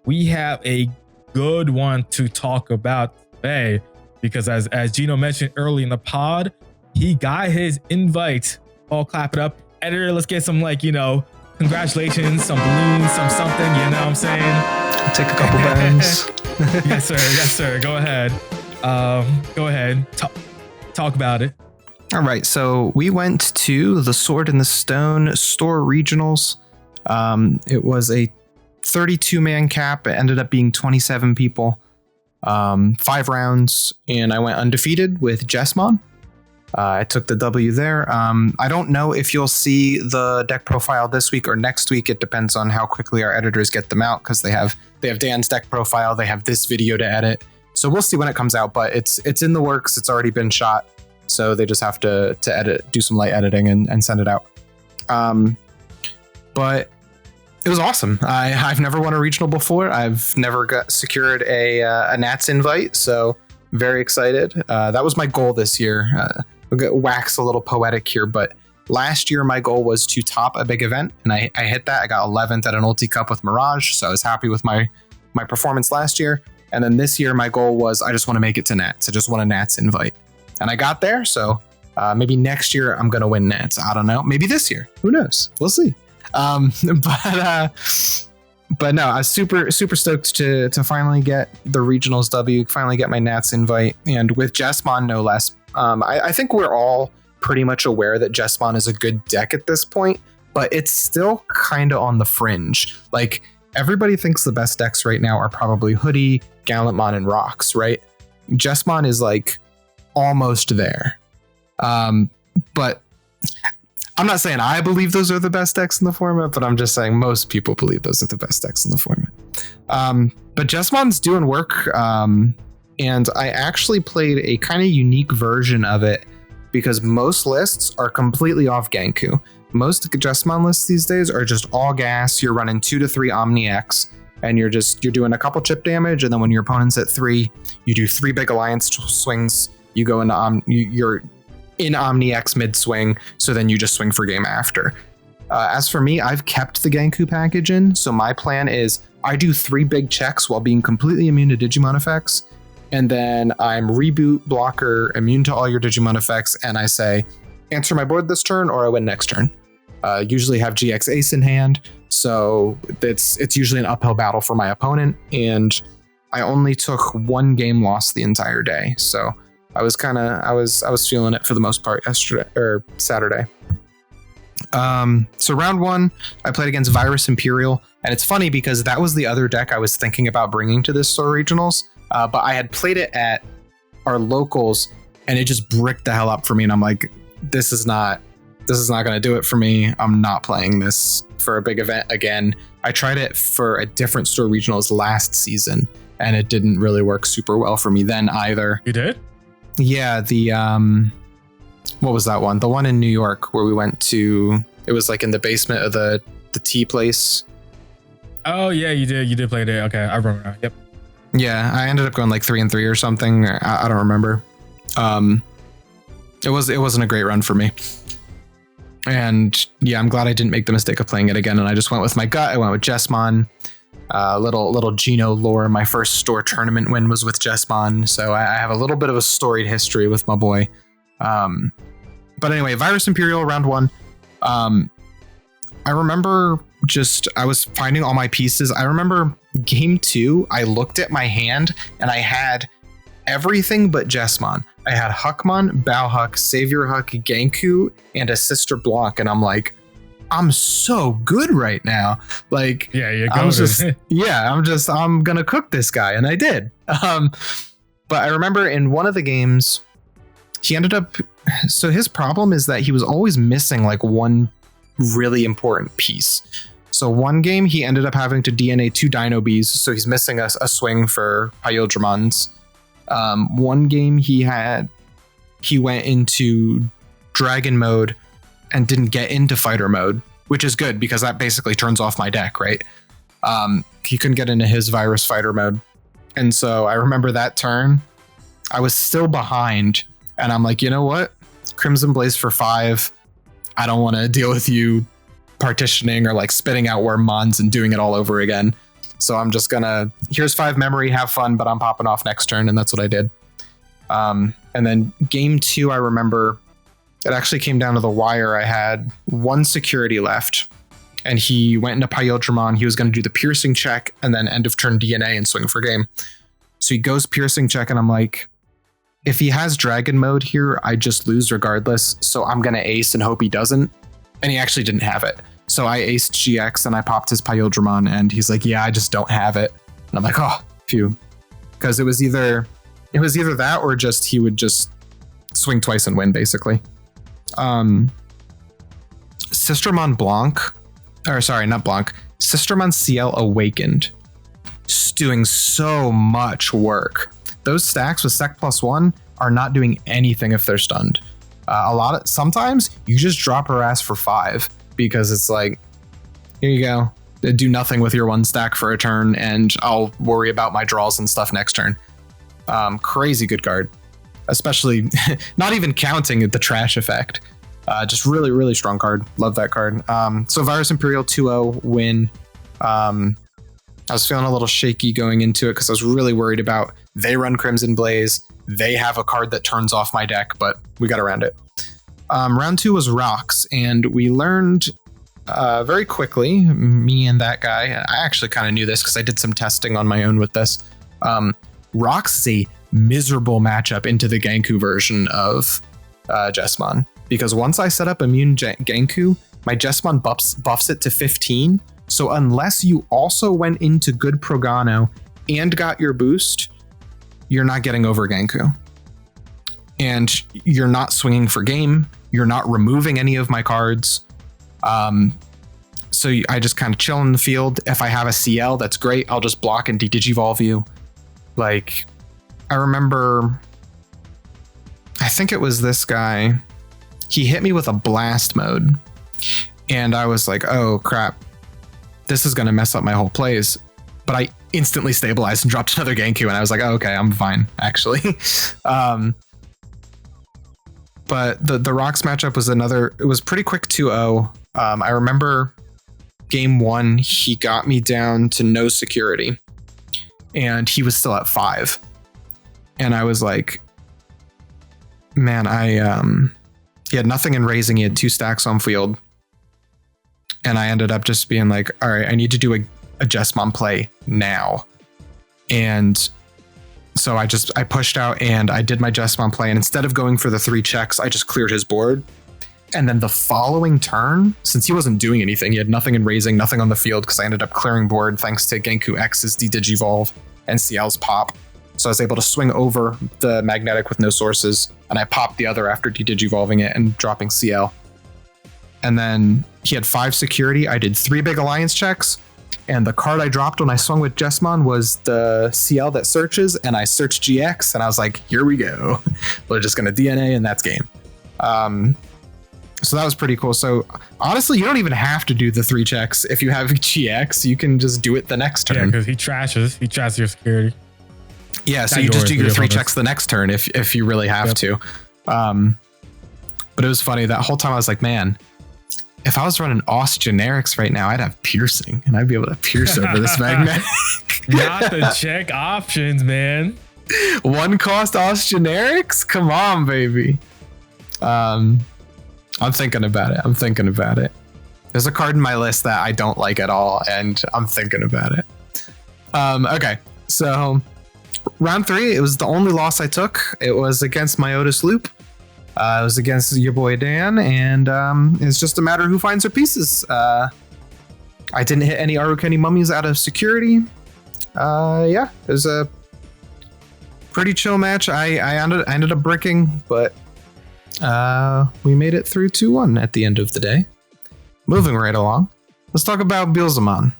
We have a good one to talk about today, because as Gino mentioned early in the pod, he got his invite. All clap it up. Editor, let's get some congratulations, some balloons, some something, you know what I'm saying? I'll take a couple bands. Yes, sir. Go ahead. Talk about it. All right, so we went to the Sword in the Stone store regionals. It was a 32-man cap. It ended up being 27 people, 5 rounds, and I went undefeated with Jessmon. I took the W there. I don't know if you'll see the deck profile this week or next week. It depends on how quickly our editors get them out, because they have Dan's deck profile. They have this video to edit. So we'll see when it comes out, but it's in the works. It's already been shot. So they just have to edit, do some light editing and send it out. But it was awesome. I've never won a regional before. I've never secured a Nats invite. So very excited. That was my goal this year. We'll wax a little poetic here, but last year my goal was to top a big event, and I hit that. I got 11th at an Ulti Cup with Mirage, so I was happy with my performance last year. And then this year my goal was, I just want to make it to Nats. I just want a Nats invite, and I got there. So maybe next year I'm gonna win Nats. I don't know. Maybe this year. Who knows? We'll see. But no, I was super stoked to finally get the regionals W, finally get my Nats invite, and with Jessmon no less. I think we're all pretty much aware that Jessmon is a good deck at this point, but it's still kind of on the fringe. Like, everybody thinks the best decks right now are probably Hoodie, Gallantmon, and Rocks, right? Jessmon is like almost there. But I'm not saying I believe those are the best decks in the format, but I'm just saying most people believe those are the best decks in the format. But Jessmon's doing work. And I actually played a kind of unique version of it, because most lists are completely off Genku. Most Jessmon lists these days are just all gas. You're running 2 to 3 Omni X, and you're doing a couple chip damage, and then when your opponent's at 3, you do 3 big alliance swings. You go into you're in Omni X mid swing, so then you just swing for game after. As for me, I've kept the Genku package in, so my plan is I do 3 big checks while being completely immune to Digimon effects. And then I'm reboot, blocker, immune to all your Digimon effects, and I say, answer my board this turn or I win next turn. Usually have GX Ace in hand, so it's usually an uphill battle for my opponent, and I only took 1 game loss the entire day. So I was feeling it for the most part Saturday. So round 1, I played against Virus Imperial, and it's funny because that was the other deck I was thinking about bringing to this store regionals. But I had played it at our locals, and it just bricked the hell up for me. And I'm like, this is not going to do it for me. I'm not playing this for a big event again. I tried it for a different store regionals last season, and it didn't really work super well for me then either. You did? Yeah, What was that one? The one in New York where we went to, it was like in the basement of the tea place. Oh yeah, you did play there. Okay, I remember now. Yep. Yeah, I ended up going like 3-3 or something. I don't remember. It wasn't a great run for me. And yeah, I'm glad I didn't make the mistake of playing it again. And I just went with my gut. I went with Jessmon. Little Gino lore. My first store tournament win was with Jessmon, so I have a little bit of a storied history with my boy. But anyway, Virus Imperial round 1. I remember I was finding all my pieces. I remember game 2, I looked at my hand and I had everything but Jessmon. I had Huckmon, Bauhuck, Savior Huck, Genku, and a Sister Blanc, and I'm like, I'm so good right now. Like, yeah, you're golden. I'm gonna cook this guy, and I did. But I remember in one of the games, he ended up. So his problem is that he was always missing like one really important piece. So one game he ended up having to DNA 2 Dino Bees, so he's missing a swing for Hyodramons. One game he went into Dragon mode and didn't get into fighter mode, which is good because that basically turns off my deck, right? He couldn't get into his virus fighter mode. And so I remember that turn, I was still behind and I'm like, you know what? Crimson Blaze for 5. I don't want to deal with you partitioning or like spitting out Wormmons and doing it all over again. So I'm just gonna, here's 5 memory, have fun, but I'm popping off next turn. And that's what I did. And then game 2, I remember it actually came down to the wire. I had 1 security left and he went into Pyodramon. He was going to do the piercing check and then end of turn DNA and swing for game. So he goes piercing check and I'm like, if he has dragon mode here, I just lose regardless. So I'm going to ace and hope he doesn't. And he actually didn't have it. So I aced GX and I popped his Pyodramon and he's like, yeah, I just don't have it. And I'm like, oh, phew. Because it was either that or just he would just swing twice and win basically. Sistermon Blanc, or sorry, not Blanc, Sistermon CL Awakened. Doing so much work. Those stacks with Sec +1 are not doing anything if they're stunned. Sometimes you just drop her ass for 5 because it's like, here you go. Do nothing with your 1 stack for a turn and I'll worry about my draws and stuff next turn. Crazy good card, especially not even counting the trash effect. Just really, really strong card. Love that card. So Virus Imperial 2-0 win. I was feeling a little shaky going into it because I was really worried about they run Crimson Blaze. They have a card that turns off my deck, but we got around it. Round 2 was Rocks, and we learned very quickly, me and that guy, I actually kind of knew this because I did some testing on my own with this. Rocks is a miserable matchup into the Genku version of Jessmon, because once I set up Immune Genku, my Jessmon buffs it to 15. So unless you also went into good Progano and got your boost, you're not getting over Genku. And you're not swinging for game. You're not removing any of my cards. So I just kind of chill in the field. If I have a CL, that's great. I'll just block and digivolve you. Like, I remember, I think it was this guy. He hit me with a blast mode. And I was like, oh crap. This is going to mess up my whole plays. But I instantly stabilized and dropped another Genku. And I was like, oh, okay, I'm fine, actually. But the Rocks matchup was it was pretty quick 2-0. I remember game 1, he got me down to no security. And he was still at 5. And I was like, man, he had nothing in raising. He had 2 stacks on field. And I ended up just being like, all right, I need to do a Jessmon play now. And so I pushed out and I did my Jessmon play. And instead of going for the 3 checks, I just cleared his board. And then the following turn, since he wasn't doing anything, he had nothing in raising, nothing on the field, because I ended up clearing board thanks to Genku X's Digivolve and CL's pop. So I was able to swing over the magnetic with no sources. And I popped the other after Digivolving it and dropping CL. And then he had 5 security. I did 3 big alliance checks. And the card I dropped when I swung with Jessmon was the CL that searches. And I searched GX and I was like, here we go. We're just going to DNA and that's game. So that was pretty cool. So honestly, you don't even have to do the 3 checks if you have GX. You can just do it the next turn. Yeah, because he trashes your security. Yeah, so you just do your 3 checks the next turn if you really have to. But it was funny that whole time I was like, man, if I was running OS generics right now, I'd have piercing and I'd be able to pierce over this magnetic. Not the check options, man. 1 cost OS generics? Come on, baby. I'm thinking about it. There's a card in my list that I don't like at all, and I'm thinking about it. Okay, so round 3, it was the only loss I took. It was against my Otis Loop. It was against your boy Dan, and it's just a matter of who finds their pieces. I didn't hit any Arukeni mummies out of security. Yeah, it was a pretty chill match. I ended up bricking, but we made it through 2-1 at the end of the day. Moving right along, let's talk about Beelzemon.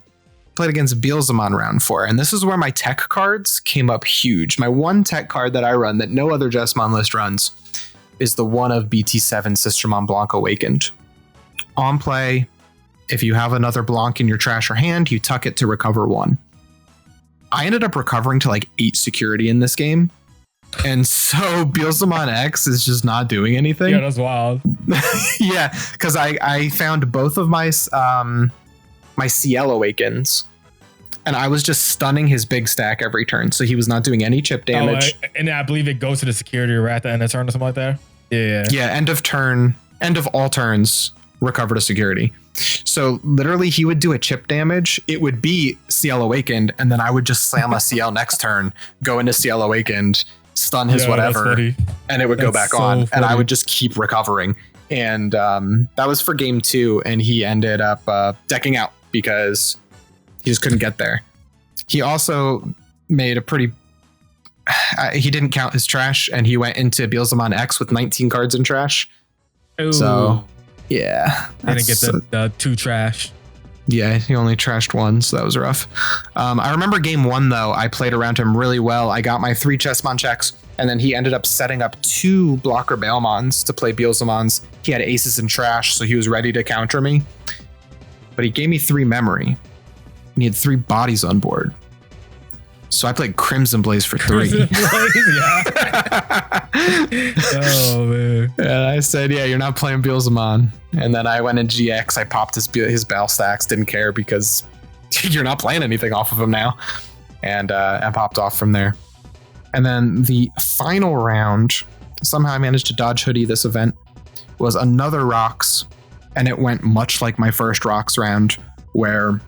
Played against Beelzemon round 4, and this is where my tech cards came up huge. My one tech card that I run that no other Jesmon list runs is the one of BT7 Sistermon Blanc Awakened. On play, if you have another Blanc in your trash or hand, you tuck it to recover 1. I ended up recovering to like 8 security in this game. And so Beelzemon X is just not doing anything. Yeah, that's wild. Yeah, because I found both of my my CL Awakens, and I was just stunning his big stack every turn, so he was not doing any chip damage. And I believe it goes to the security right at the end of the turn or something like that. Yeah, end of all turns, recover to security. So literally he would do a chip damage. It would be CL Awakened, and then I would just slam a CL next turn, go into CL Awakened, stun his whatever, and it would go back on, and I would just keep recovering. And that was for game 2, and he ended up decking out because he just couldn't get there. He also made a pretty... he didn't count his trash, and he went into Beelzemon X with 19 cards in trash. Ooh. So, yeah. Didn't get the 2 trash. Yeah, he only trashed 1, so that was rough. I remember game 1, though, I played around him really well. I got my 3 Chessmon checks, and then he ended up setting up 2 Blocker Bailmons to play Beelzemons. He had aces in trash, so he was ready to counter me. But he gave me 3 memory, and he had 3 bodies on board. So I played Crimson Blaze for 3. Crimson Blaze, yeah. Oh, man. And I said, yeah, you're not playing Beelzemon. And then I went in GX. I popped his Bell stacks. Didn't care because you're not playing anything off of him now. And I popped off from there. And then the final round, somehow I managed to dodge hoodie this event, was another Rocks. And it went much like my first Rocks round, where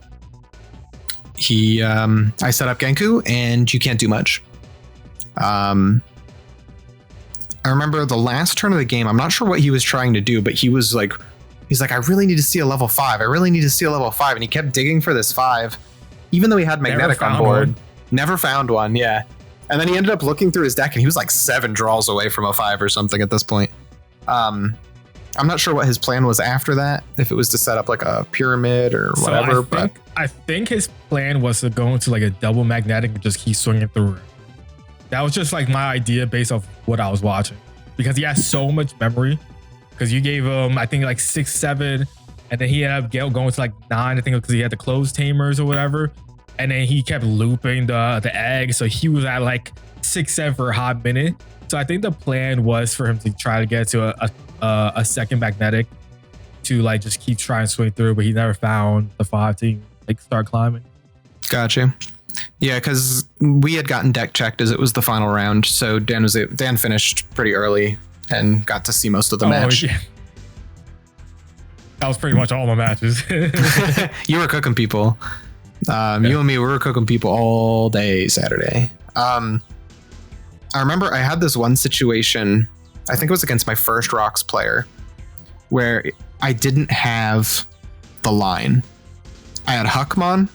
I set up Genku and you can't do much. I remember the last turn of the game, I'm not sure what he was trying to do, but he's like, I really need to see a level 5. I really need to see a level 5. And he kept digging for this 5, even though he had Magnetic on board. Never found one, yeah. And then he ended up looking through his deck and he was like 7 draws away from a 5 or something at this point. I'm not sure what his plan was after that, if it was to set up like a pyramid or whatever. I think his plan was to go into like a double magnetic and just keep swinging through. That was just like my idea based off what I was watching, because he has so much memory. Because you gave him, I think, like 6, 7, and then he ended up going to like 9, I think, because he had the closed tamers or whatever. And then he kept looping the egg, so he was at like 6, 7 for a hot minute. So I think the plan was for him to try to get to a second magnetic to like just keep trying to swing through, but he never found the 5 to like start climbing. Gotcha. Yeah, because we had gotten deck checked as it was the final round, so Dan finished pretty early and got to see most of the match. Yeah. That was pretty much all my matches. You were cooking people. You and me, we were cooking people all day Saturday. I remember I had this one situation, I think it was against my first Rocks player, where I didn't have the line. I had Huckmon,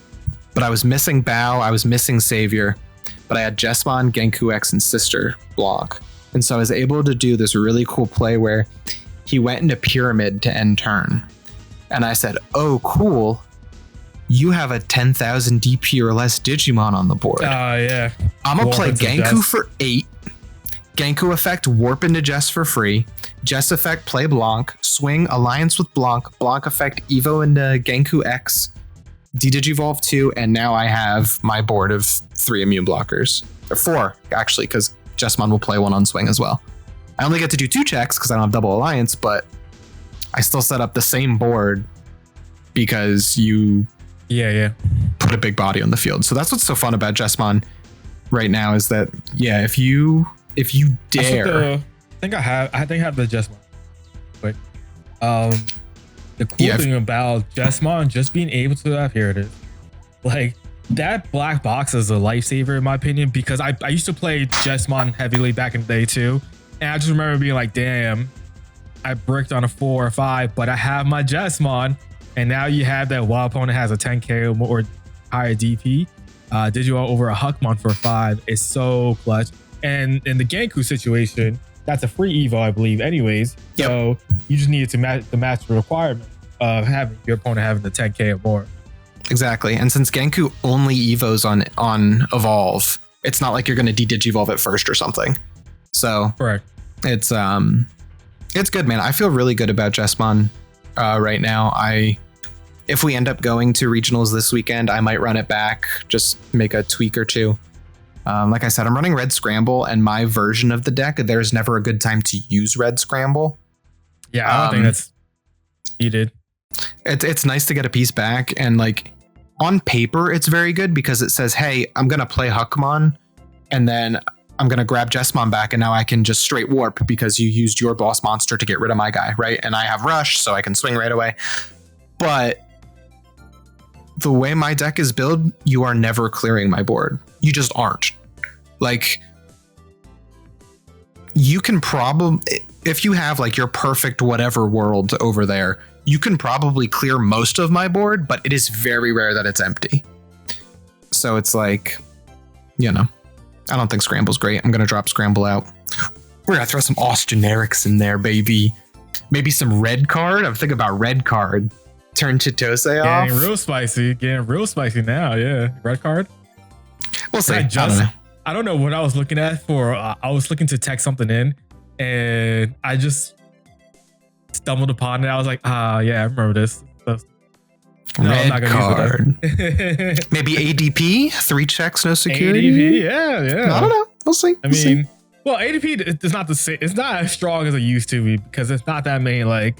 but I was missing Bao, I was missing Savior, but I had Jesmon, Genku X, and Sister Block. And so I was able to do this really cool play where he went into Pyramid to end turn. And I said, oh, cool. You have a 10,000 DP or less Digimon on the board. Yeah. I'm going to play Genku for 8, Genku effect, warp into Jess for free. Jess effect, play Blanc. Swing, alliance with Blanc. Blanc effect, Evo into Genku X. D-Digivolve 2, and now I have my board of 3 immune blockers. Or 4, actually, because Jessmon will play 1 on swing as well. I only get to do 2 checks because I don't have double alliance, but I still set up the same board because you put a big body on the field. So that's what's so fun about Jessmon right now is that, yeah, if you dare. I think I have the Jessmon. But the cool thing about Jessmon just being able to have, here it is. Like, that black box is a lifesaver in my opinion, because I used to play Jessmon heavily back in the day too. And I just remember being like, damn, I bricked on a 4 or 5, but I have my Jessmon. And now you have that while opponent has a 10k or more higher DP. Digimon over a Huckmon for 5 is so clutch. And in the Genku situation, that's a free Evo, I believe, anyways. Yep. So you just needed to match the requirement of having your opponent having the 10k or more. Exactly. And since Genku only Evos on Evolve, it's not like you're going to de-Digivolve it first or something. So correct. It's good, man. I feel really good about Jessmon right now. If we end up going to regionals this weekend, I might run it back, just make a tweak or 2. Like I said, I'm running Red Scramble, and my version of the deck, there's never a good time to use Red Scramble. Yeah, I don't think that's needed. It's nice to get a piece back, and like on paper, it's very good because it says, hey, I'm going to play Huckmon, and then I'm going to grab Jessmon back, and now I can just straight warp because you used your boss monster to get rid of my guy, right? And I have Rush, so I can swing right away. But the way my deck is built, you are never clearing my board. You just aren't. Like, you can probably, if you have like your perfect whatever world over there, you can probably clear most of my board, but it is very rare that it's empty. So it's like, you know, I don't think Scramble's great. I'm going to drop Scramble out. We're going to throw some Ost generics in there, baby. Maybe some red card. I'm thinking about red card. Turn Chitose off. Getting real spicy now. Yeah. Red card. We'll see. I don't know what I was looking at for. I was looking to text something in, and I just stumbled upon it. I was like, yeah, I remember this. So, no, red I'm not gonna card. Use it. Maybe ADP, 3 checks, no security. ADP, yeah. I don't know. We'll see. Well, ADP is not the same. It's not as strong as it used to be because it's not that many. Like,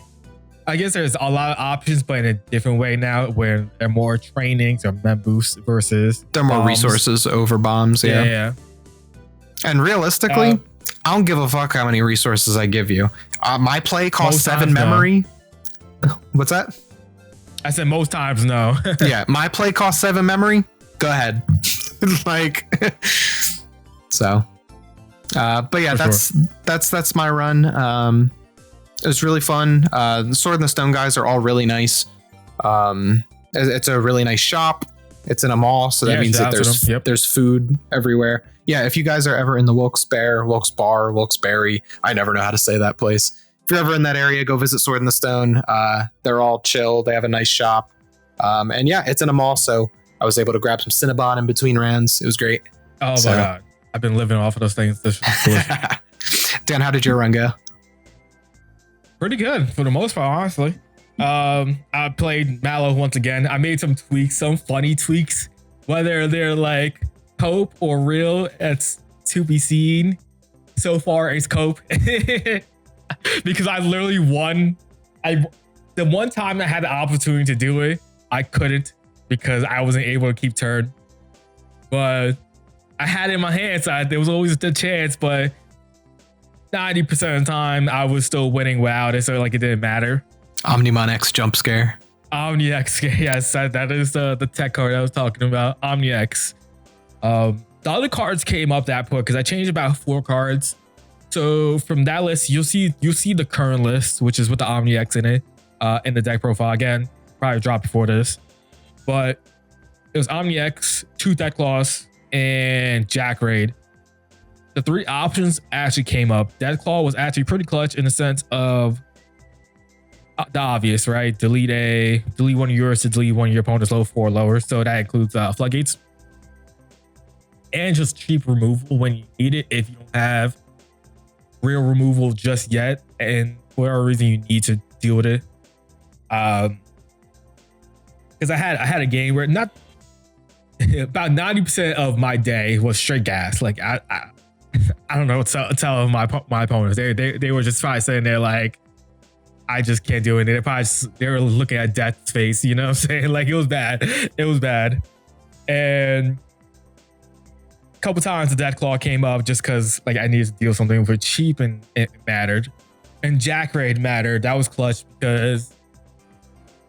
I guess there's a lot of options, but in a different way now, where there are more trainings or mem boosts versus there are more bombs. Resources over bombs. Yeah. And realistically, I don't give a fuck how many resources I give you. My play costs 7 memory. No. What's that? I said most times no. Yeah, my play costs 7 memory. Go ahead. Like, so. But yeah, that's my run. It was really fun. The Sword and the Stone guys are all really nice. It's a really nice shop. It's in a mall, so that means that there's food everywhere. Yeah, if you guys are ever in the Wilkes-Barre, I never know how to say that place. If you're ever in that area, go visit Sword and the Stone. They're all chill. They have a nice shop. And yeah, it's in a mall, so I was able to grab some Cinnabon in between rounds. It was great. Oh my God. I've been living off of those things. Dan, how did your run go? Pretty good for the most part, honestly. I played Mallow once again. I made some tweaks, some funny tweaks. Whether they're like cope or real, it's to be seen. So far, it's cope. Because I literally won. The one time I had the opportunity to do it, I couldn't because I wasn't able to keep turn. But I had it in my hands. So there was always the chance, but 90% of the time I was still winning without it, so like it didn't matter. Omnimon X jump scare. Omni X, yes, that is the tech card I was talking about. Omni X. The other cards came up that point because I changed about 4 cards. So from that list, you'll see the current list, which is with the Omni X in it, in the deck profile. Again, probably dropped before this, but it was Omni X, 2 Deathclaws, and Jack Raid. The 3 options actually came up. Deathclaw was actually pretty clutch in the sense of the obvious, right? Delete one of yours to delete one of your opponent's low 4 or lower. So that includes floodgates and just cheap removal when you need it if you don't have real removal just yet, and for whatever reason you need to deal with it. Because I had a game where not about 90% of my day was straight gas. Like I don't know what to tell my opponents. They were just probably sitting there like, I just can't do it. They were looking at death's face, you know what I'm saying? Like it was bad. It was bad. And a couple times the Death Claw came up just because like I needed to deal something for cheap, and it mattered. And Jack Raid mattered. That was clutch because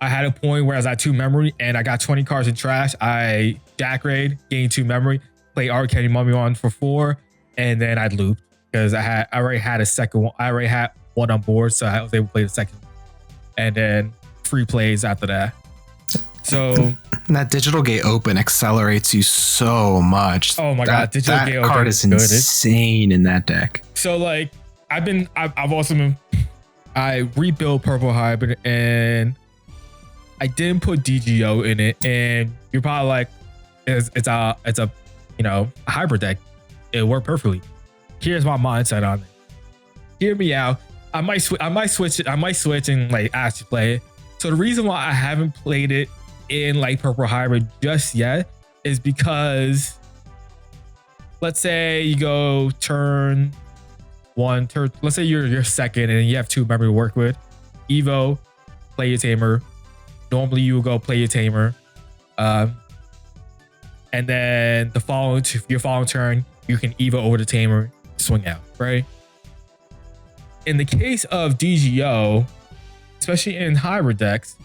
I had a point where I was at 2 memory and I got 20 cards in trash. I Jack Raid, gained 2 memory, play Arcane Mummy on for 4, and then I'd loop because I already had a second one. I already had one on board, so I was able to play the second, and then free plays after that. So that Digital Gate Open accelerates you so much. Oh my god, Digital Gate Open card is insane in that deck. So like I've also been, I rebuilt Purple Hybrid and I didn't put DigiGuard in it, and you're probably like, it's a you know, a hybrid deck. It worked perfectly. Here's my mindset on it. Hear me out. I might switch and like actually play it. So the reason why I haven't played it in like Purple Hybrid just yet is because, let's say you go turn 1, let's say you're second and you have 2 memory to work with. Evo, play your tamer. Normally you will go play your tamer, and then your following turn you can Evo over the tamer, swing out, right? In the case of DigiGuard, especially in hybrid decks,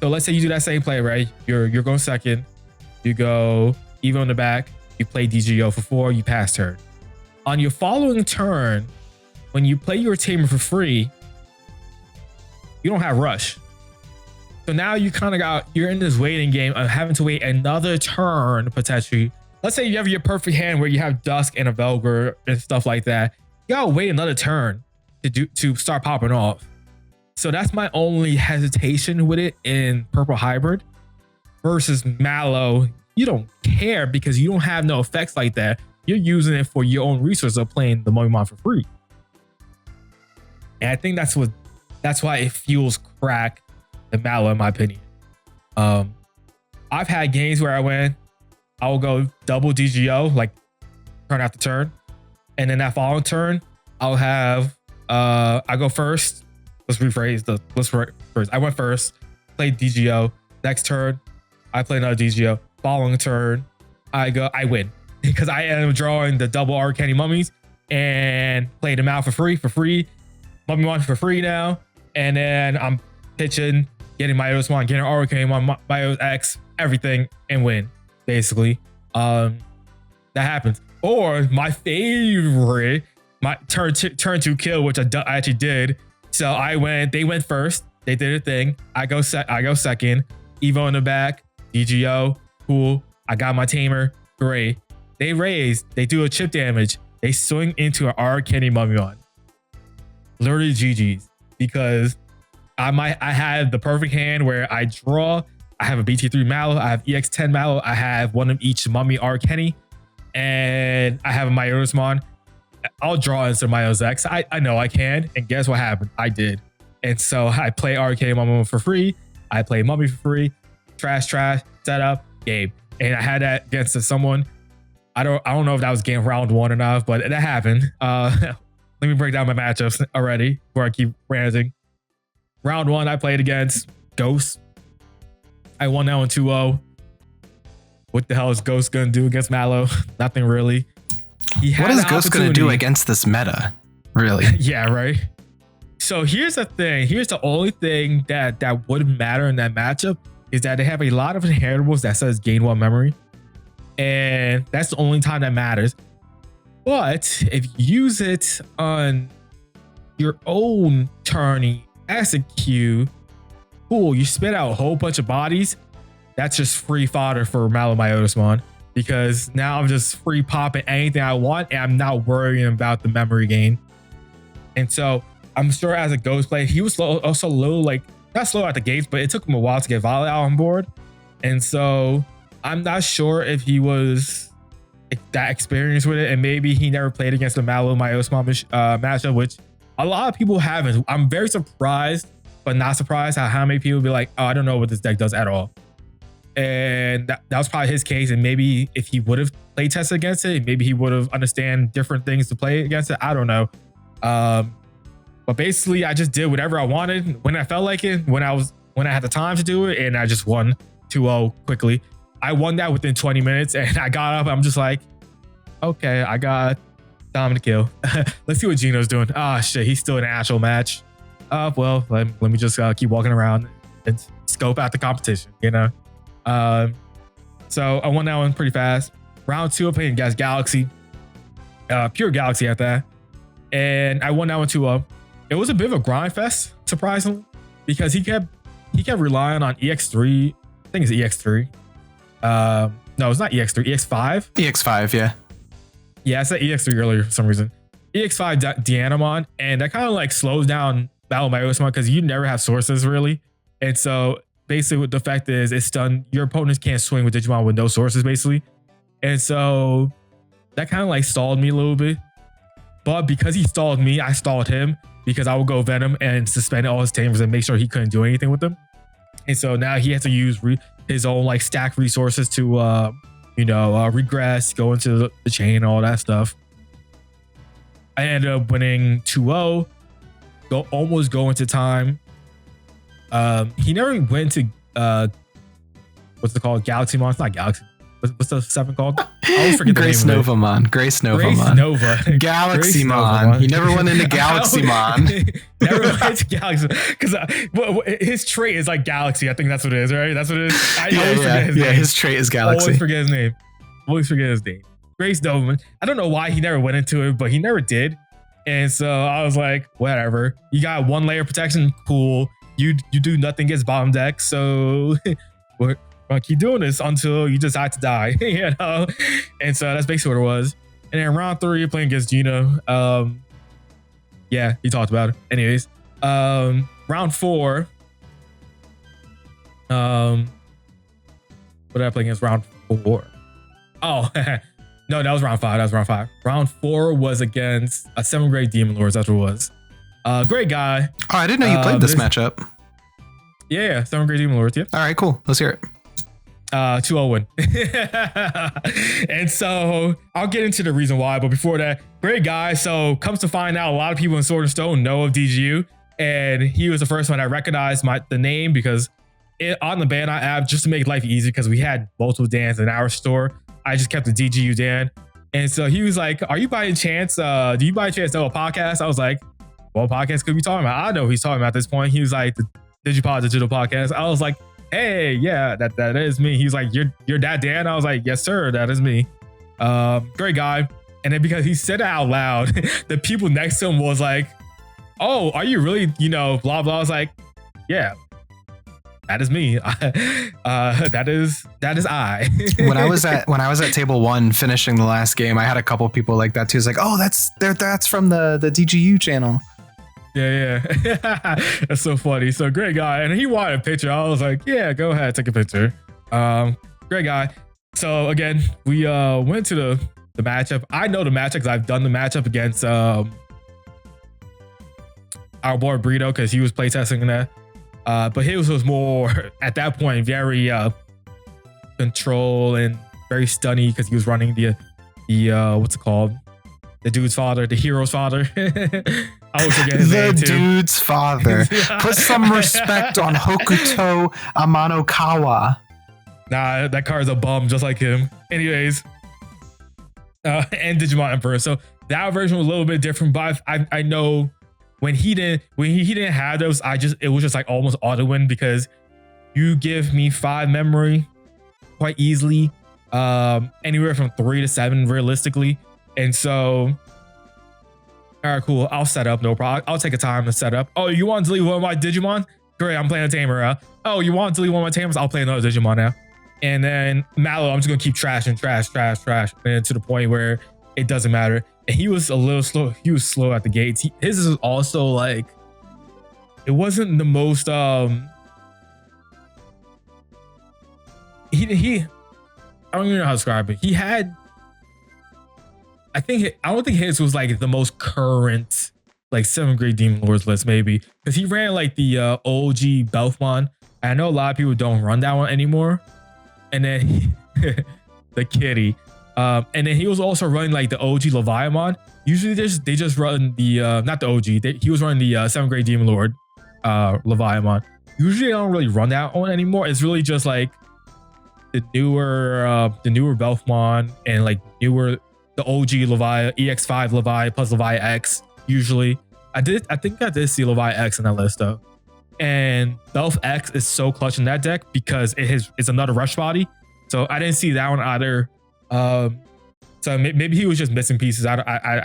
so let's say you do that same play, right? You're going second, you go Evo in the back, you play DigiGuard for 4, you pass turn. On your following turn, when you play your tamer for free, you don't have rush. So now you kind of you're in this waiting game of having to wait another turn potentially. Let's say you have your perfect hand where you have Dusk and a Velgar and stuff like that. You gotta wait another turn to start popping off. So that's my only hesitation with it in Purple Hybrid versus Mallow. You don't care because you don't have no effects like that. You're using it for your own resources of playing the Mummymon for free. And I think that's why it fuels crack the Mallow, in my opinion. I've had games where I will go double DGO, like turn after turn, and then that following turn I'll have I go first. Let's first. I went first, played DGO. Next turn, I play another DGO. Following turn, I win because I end up drawing the double Arcane Mummies and play them out for free. Mummy one for free now, and then I'm pitching, getting my Osman, getting Arcane on my X, everything, and win. Basically, that happens. Or my favorite, my turn 2 kill, which I actually did. So they went first. They did a thing. I go second. Evo in the back. DGO, cool. I got my tamer, great. They raise. They do a chip damage. They swing into an Arcane Mummion. Literally GG's, because I had the perfect hand where I draw. I have a BT3 Mallow. I have EX10 Mallow. I have one of each Mummy Arcane, and I have my Osman. I'll draw into my X. I know I can, and guess what happened? I did. And so I play Arcane Mummy for free. I play Mummy for free. Trash, setup, game. And I had that against someone. I don't know if that was game round 1 or not, but that happened. Let me break down my matchups already before I keep ranting. Round 1, I played against Ghost. I won that one 2-0. What the hell is Ghost gonna do against Mallow? Nothing really. What is Ghost gonna do against this meta? Really? Yeah, right. So here's the thing. Here's the only thing that wouldn't matter in that matchup is that they have a lot of inheritables that says gain 1 memory. And that's the only time that matters. But if you use it on your own turn, execute, cool, you spit out a whole bunch of bodies. That's just free fodder for Malomyosmon, because now I'm just free popping anything I want and I'm not worrying about the memory gain. And so I'm sure as a Ghost player, he was also low, like not slow at the gates, but it took him a while to get Violet out on board. And so I'm not sure if that experience with it, and maybe he never played against the Malo Myosma matchup, which a lot of people haven't. I'm very surprised, but not surprised how many people be like, oh, I don't know what this deck does at all. And that was probably his case. And maybe if he would have play tested against it, maybe he would have understand different things to play against it. I don't know. But basically, I just did whatever I wanted when I felt like it, when I had the time to do it, and I just won 2-0 quickly. I won that within 20 minutes, and I got up. I'm just like, okay, I got time to kill. Let's see what Gino's doing. Ah, shit, he's still in an actual match. Well, let me just keep walking around and scope out the competition, you know? So I won that one pretty fast. Round 2, I'm playing against Galaxy. Pure Galaxy at that. And I won that one 2-0. It was a bit of a grind fest, surprisingly, because he kept relying on EX3. I think it's EX3. No, it's not EX3, EX5. EX5, yeah. Yeah, I said EX3 earlier for some reason. EX5 Digimon, and that kind of like slows down Battle Myosma because you never have sources really. And so basically what the fact is it's done, your opponents can't swing with Digimon with no sources basically. And so that kind of like stalled me a little bit. But because he stalled me, I stalled him because I would go Venom and suspend all his tamers and make sure he couldn't do anything with them. And so now he has to use his own like stack resources to regress, go into the chain, all that stuff. I ended up winning 2-0, almost go into time. He never went to what's it called? Galaxy Mon? It's not Galaxy. What's the 7 called? I always forget the Grace name Nova Mon. Grace Nova Grace Mon. Nova. Galaxy Mon. He never went into Galaxy Mon. Never went to Galaxy because his trait is like Galaxy. I think that's what it is, right? That's what it is. I always forget his name. His trait is Galaxy. Always forget his name. Grace Nova. I don't know why he never went into it, but he never did. And so I was like, whatever. You got 1 layer protection, cool. You do nothing against bottom deck, so we're gonna keep doing this until you decide to die, you know. And so that's basically what it was. And then round 3, you're playing against Gino. Yeah, he talked about it. Anyways, round 4. What did I play against round 4? Oh, no, that was round 5. Round 4 was against a 7th grade Demon Lords. That's what it was. Great guy. Oh, I didn't know you played this matchup. Yeah, 7th grade Demon Lords. Yeah. All right, cool. Let's hear it. 2-0 win. And so I'll get into the reason why, but before that, great guy. So comes to find out, a lot of people in Sword and Stone know of DGU, and he was the first one I recognized the name because on the Bandai app, just to make life easy, because we had multiple Dans in our store, I just kept the DGU Dan. And so he was like, "Are you by any chance? Do you by any chance know a podcast?" I was like, "What podcast could we be talking about?" I know who he's talking about at this point. He was like, "The DigiPod digital podcast." I was like, "Hey, yeah, that is me." He's like, "You're that Dan?" I was like, "Yes, sir, that is me." Great guy. And then because he said it out loud, the people next to him was like, "Oh, are you really, blah blah?" I was like, "Yeah, that is me." That is I. when I was at table 1 finishing the last game, I had a couple people like that too. It's like, "Oh, that's from the DGU channel." Yeah. That's so funny. So great guy. And he wanted a picture. I was like, yeah, go ahead, take a picture. Great guy. So again, we went to the matchup. I know the matchup because I've done the matchup against our boy Brito because he was playtesting in that. But his was more at that point very control and very stunny because he was running the what's it called? The dude's father, the hero's father. I always forget his name too. The dude's father. Put some respect on Hokuto Amanokawa. Nah, that card's a bum just like him. Anyways, and Digimon Emperor. So that version was a little bit different, but I know when he didn't have those, it was just like almost auto win because you give me 5 memory quite easily, anywhere from 3 to 7 realistically. And so, all right, cool. I'll set up, no problem. I'll take a time to set up. Oh, you want to delete one of my Digimon? Great, I'm playing a tamer. Oh, you want to delete one of my tamers? I'll play another Digimon now. And then Mallow, I'm just gonna keep trash, and to the point where it doesn't matter. And he was a little slow. He was slow at the gates. His is also like, it wasn't the most he I don't even know how to describe it. He had I don't think his was like the most current like 7th grade Demon Lords list, maybe because he ran like the OG Belfmon. I know a lot of people don't run that one anymore. And then the kitty, and then he was also running like the OG Leviathan. Usually they just run the not the OG. He was running the 7th grade Demon Lord Leviathan. Usually I don't really run that one anymore. It's really just like the newer Belfmon and like the OG Levi EX5 Levi plus Levi X. Usually I think I did see Levi X in that list though. And Belf X is so clutch in that deck because it's another rush body. So I didn't see that one either. So maybe he was just missing pieces. I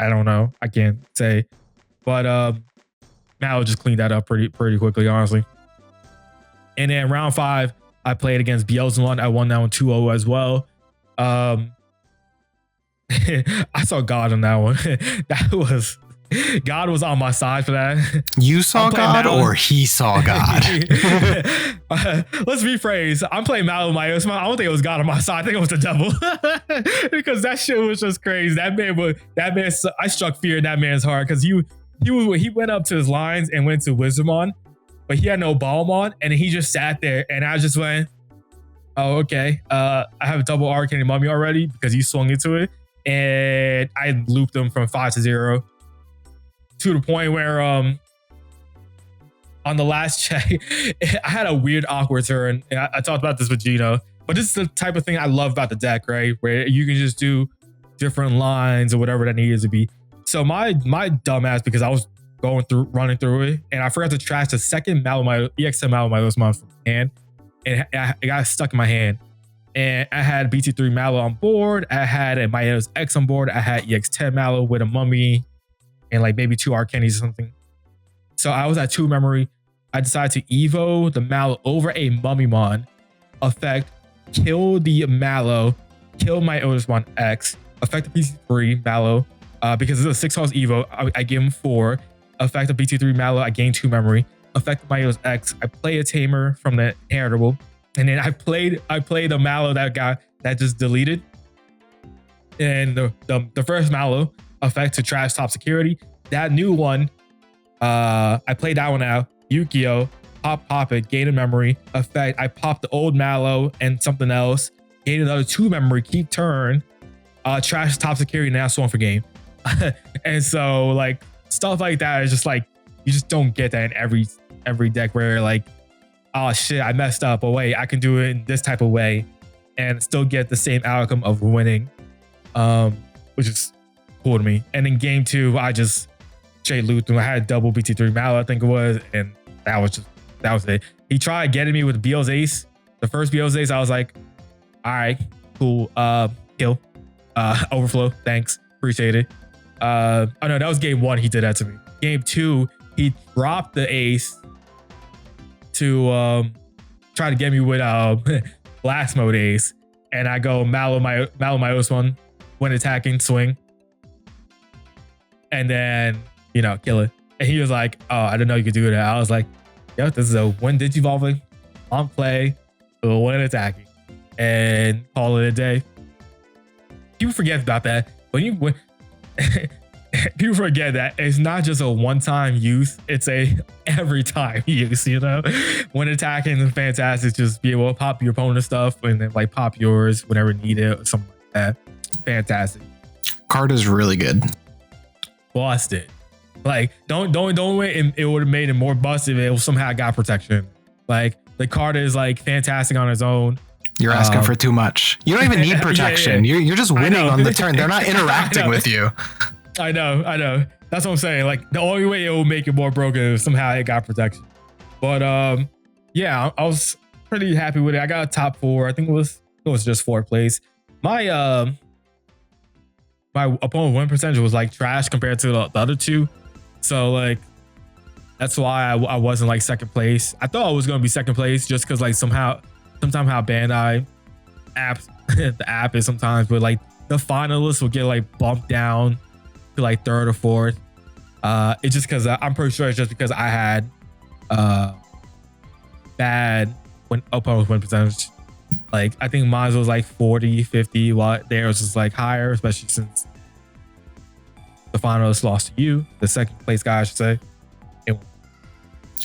don't know. I can't say. But Mal just cleaned that up pretty quickly, honestly. And then round 5, I played against Beelzebub. I won that one 2-0 as well. I saw God on that one. God was on my side for that. You saw God or he saw God? Let's rephrase. I'm playing Mal with my Osman. I don't think it was God on my side. I think it was the devil. Because that shit was just crazy. That man, I struck fear in that man's heart because he went up to his lines and went to Wizardmon, but he had no Balmon, and he just sat there, and I just went, oh, okay. I have a double Arcane Mummy already because you swung into it, and I looped him from 5-0. To the point where on the last check, I had a weird awkward turn. I talked about this with Gino, but this is the type of thing I love about the deck, right? Where you can just do different lines or whatever that needed to be. So my dumbass, because I was running through it, and I forgot to trash the second EX10 Malomyos from hand, and it got stuck in my hand. And I had BT3 Mallow on board. I had a Myos X on board. I had EX10 Mallow with a Mummy and like maybe 2 Arcanes or something. So I was at 2 memory. I decided to Evo the Mallow over a Mummymon effect, kill the Mallow, kill my Otismon X, affect the BT3 Mallow, because it's a 6 cost Evo, I give him 4, affect the BT3 Mallow, I gain 2 memory, affect my Eos X, I play a Tamer from the Heritable, and then I played the Mallow that just deleted, and the first Mallow effect to trash top security. That new one, I played that one out. Yukio, pop it, gain a memory effect. I popped the old Mallow and something else, gain another 2 memory, keep turn, trash top security, now swung for game. And so like stuff like that is just like you just don't get that in every deck where like, oh shit, I messed up. Oh wait, I can do it in this type of way and still get the same outcome of winning, which is cool to me. And in game 2, I just straight looped him. I had double BT3 Mallow, I think it was, and that was it. He tried getting me with Beel's Ace. The first Beel's Ace, I was like, all right, cool. Kill. Overflow. Thanks. Appreciate it. Oh no, that was game 1. He did that to me. Game 2, he dropped the ace to try to get me with blast mode ace, and I go Mallow my Osman when attacking, swing, and then kill it. And he was like, oh, I didn't know you could do that. I was like, yo, this is a when digivolving on play, when attacking, and call it a day. People forget about that. People forget that it's not just a one-time use, it's a every time use, when attacking is fantastic. Just be able to pop your opponent's stuff and then like pop yours whenever needed or something like that. Fantastic. Card is really good. Busted. Like don't wait, it would have made it more busted if it somehow got protection. Like the card is like fantastic on its own. You're asking for too much. You don't even need protection. Yeah. You're just winning on the turn. They're not interacting with you. I know. That's what I'm saying. Like the only way it will make it more broken is somehow it got protection. But yeah, I was pretty happy with it. I got a top 4. I think it was just 4th place. My opponent win percentage was like trash compared to the other 2. So like that's why I wasn't like 2nd place. I thought I was gonna be 2nd place just because like sometimes how Bandai apps the app is sometimes, but like the finalists will get like bumped down to like 3rd or 4th. It's just because I'm pretty sure it's just because I had bad opponent win percentage. Like I think mine was like 40, 50, while theirs was like higher, especially since The finals lost to you, the second place guy, I should say.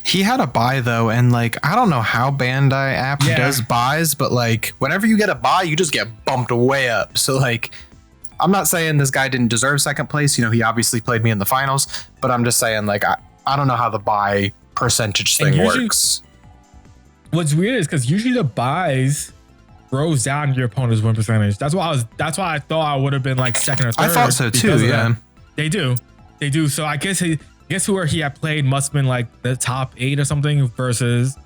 He had a buy though, and like I don't know how Bandai app does buys, but like whenever you get a buy, you just get bumped way up. So like, I'm not saying this guy didn't deserve second place. You know, he obviously played me in the finals, but I'm just saying like I don't know how the buy percentage thing works. What's weird is because usually the buys throws down your opponent's win percentage. That's why I thought I would have been like second or third. I thought so too. Yeah, they do. So I guess who he had played must have been like the top 8 or something versus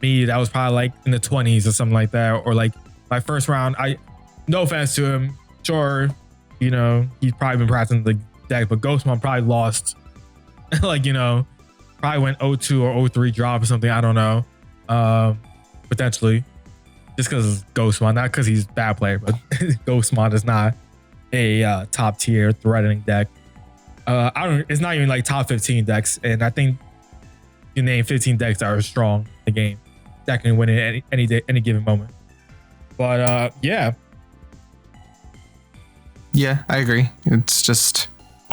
me. That was probably like in the 20s or something like that. Or like my first round. No offense to him. Sure, you know, he's probably been practicing the deck, but Ghostmon probably lost. Like, you know, probably went 0-2 or 0-3 drop or something. I don't know. Potentially. Just because it's Ghostmon, not because he's a bad player, but Ghostmon is not a top tier threatening deck. It's not even like top 15 decks, and I think you name 15 decks that are strong in the game that can win it any given moment. But yeah, I agree. It's just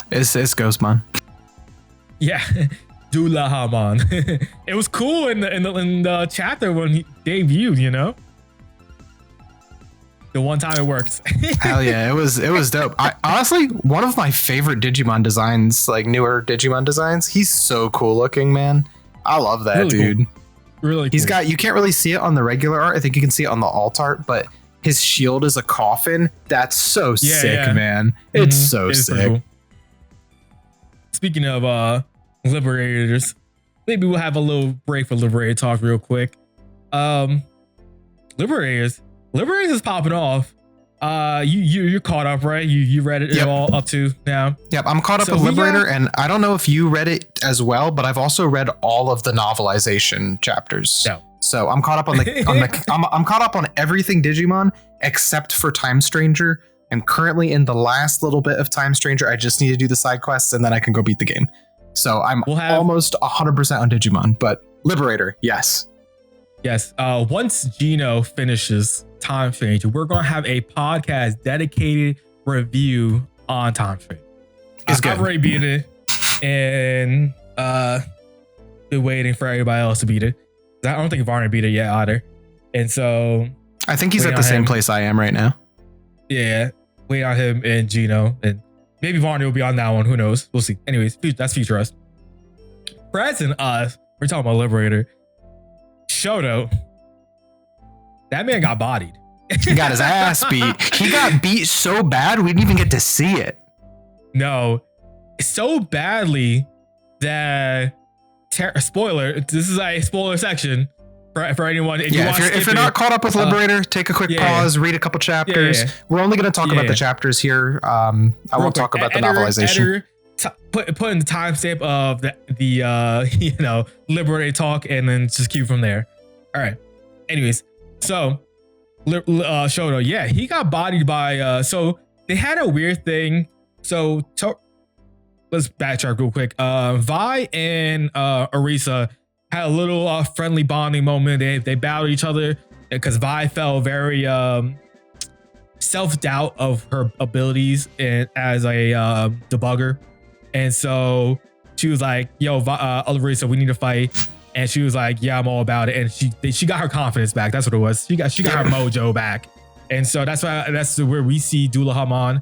it's Ghostmon. Yeah, Dulahamon. It was cool in the chapter when he debuted. You know, the one time it worked. Hell yeah, it was dope. I honestly, one of my favorite Digimon designs, like newer Digimon designs. He's so cool looking, man. I love that really dude. Cool. Really cool. You can't really see it on the regular art. I think you can see it on the alt art, but his shield is a coffin. That's so sick, man. It's so sick. Cool. Speaking of Liberators, maybe we'll have a little break for Liberator talk real quick. Liberators is popping off. You're caught up, right? You read it all up to now. Yep, I'm caught up with Liberator, and I don't know if you read it as well, but I've also read all of the novelization chapters. No. So I'm caught up on I'm caught up on everything Digimon except for Time Stranger. I'm currently in the last little bit of Time Stranger. I just need to do the side quests and then I can go beat the game. So I'm almost 100% on Digimon, but Liberator, yes. Yes. Once Gino finishes Time Stranger, we're going to have a podcast dedicated review on Time Stranger. I've already beat it and been waiting for everybody else to beat it. I don't think Varner beat it yet either. And so I think he's at the same place I am right now. Yeah. Wait on him and Gino. And maybe Varner will be on that one. Who knows? We'll see. Anyways, that's Future Us. Present us. We're talking about Liberator. Shoto. That man got bodied. He got his ass beat. He got beat so bad we didn't even get to see it. No. So badly that spoiler, this is a spoiler section for anyone. If you're not caught up with Liberator, take a quick pause, read a couple chapters. We're only going to talk about the chapters here. I won't talk about the novelization. Put in the timestamp of the Liberator talk, and then just keep from there. All right. Anyways, so Shoto, he got bodied by. So they had a weird thing. So let's backtrack real quick. Vi and Arisa had a little friendly bonding moment. They battled each other because Vi felt very self-doubt of her abilities as a debugger. And so she was like, yo, Arisa, we need to fight. And she was like, yeah, I'm all about it. And she got her confidence back. That's what it was. She got her mojo back. And so that's where we see Dulahamon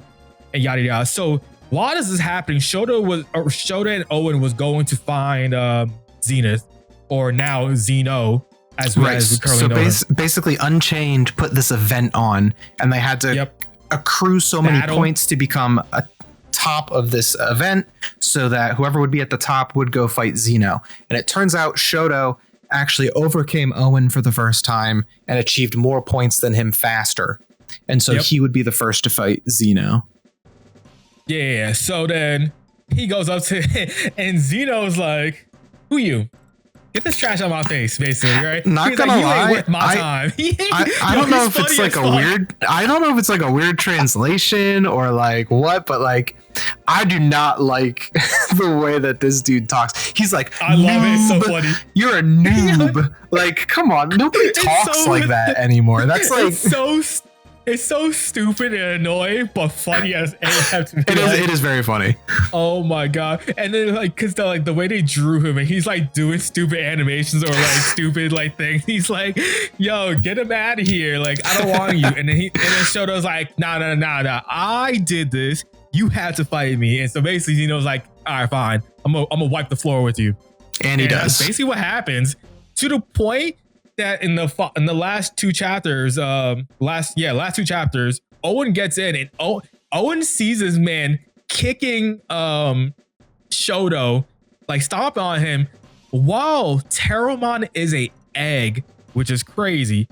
and yada yada. So while this is happening, Shoto and Owen was going to find Zenith, or now Zeno, as we currently know. So basically, Unchained put this event on, and they had to accrue so many points to become a top of this event, so that whoever would be at the top would go fight Zeno. And it turns out Shoto actually overcame Owen for the first time and achieved more points than him faster. And so he would be the first to fight Zeno. Yeah, so then he goes up to and Zeno's like, who you? Get this trash out of my face, basically, right? Not gonna lie, worth my time. I don't know if it's like a weird. I don't know if it's like a weird translation or like what, but like I do not like the way that this dude talks. He's like, I love it. It's so funny. You're a noob. Like, come on, nobody talks like that anymore. That's like It's so stupid and annoying, but funny as AF to me. It is very funny. Oh my god! And then like, cause the way they drew him, and he's like doing stupid animations or like stupid like things. He's like, "Yo, get him out of here! Like, I don't want you." And then Shoto's like, "Nah. I did this. You had to fight me." And so basically, Gino's like, "All right, fine. I'm gonna wipe the floor with you." And he does. That's basically what happens, to the point that in the last two chapters, last two chapters, Owen gets in, and Owen sees this man kicking Shoto, like stomping on him, while Terramon is a egg, which is crazy.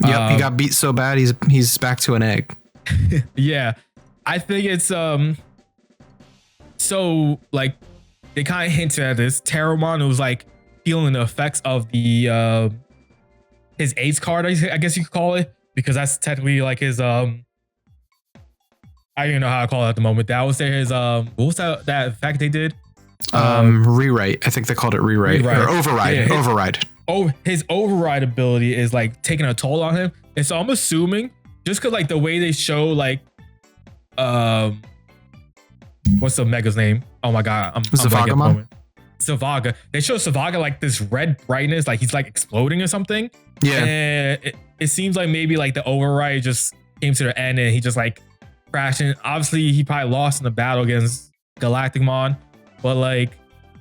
Yep, he got beat so bad he's back to an egg. Yeah, I think it's so like they kind of hinted at this. Terramon was like feeling the effects of the his ace card, I guess you could call it, because that's technically like his I don't even know how to call it at the moment. That was his what was that effect they did? Rewrite. I think they called it rewrite. Or override. Yeah, override. His override ability is like taking a toll on him. And so I'm assuming, just because like the way they show like what's the Mega's name? Oh my god, I'm Zavagamon? Savaga. They show Savaga like this red brightness, like he's like exploding or something. Yeah. And it seems like maybe like the override just came to the end and he just like crashed in. Obviously, he probably lost in the battle against Galacticmon, but like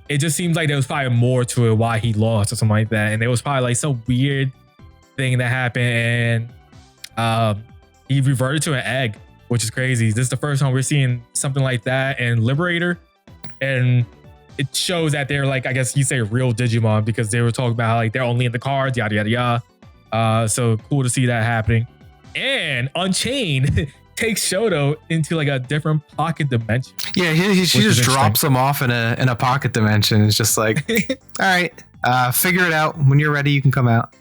it just seems like there was probably more to it why he lost or something like that. And there was probably like some weird thing that happened, and he reverted to an egg, which is crazy. This is the first time we're seeing something like that in Liberator, and it shows that they're like, I guess you say real Digimon, because they were talking about how like they're only in the cards, yada yada yada. So cool to see that happening. And Unchained takes Shoto into like a different pocket dimension. Yeah, she just drops him off in a pocket dimension. It's just like, all right, figure it out. When you're ready, you can come out.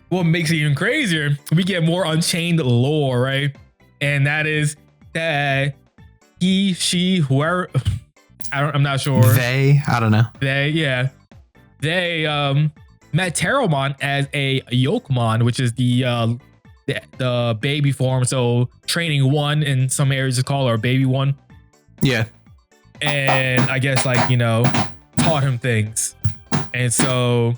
What makes it even crazier, we get more Unchained lore, right? And that is that he, she, whoever, I'm not sure. I don't know. They met Terramon as a Yolkmon, which is the baby form. So training one in some areas is called, or baby one. Yeah. And I guess like, you know, taught him things. And so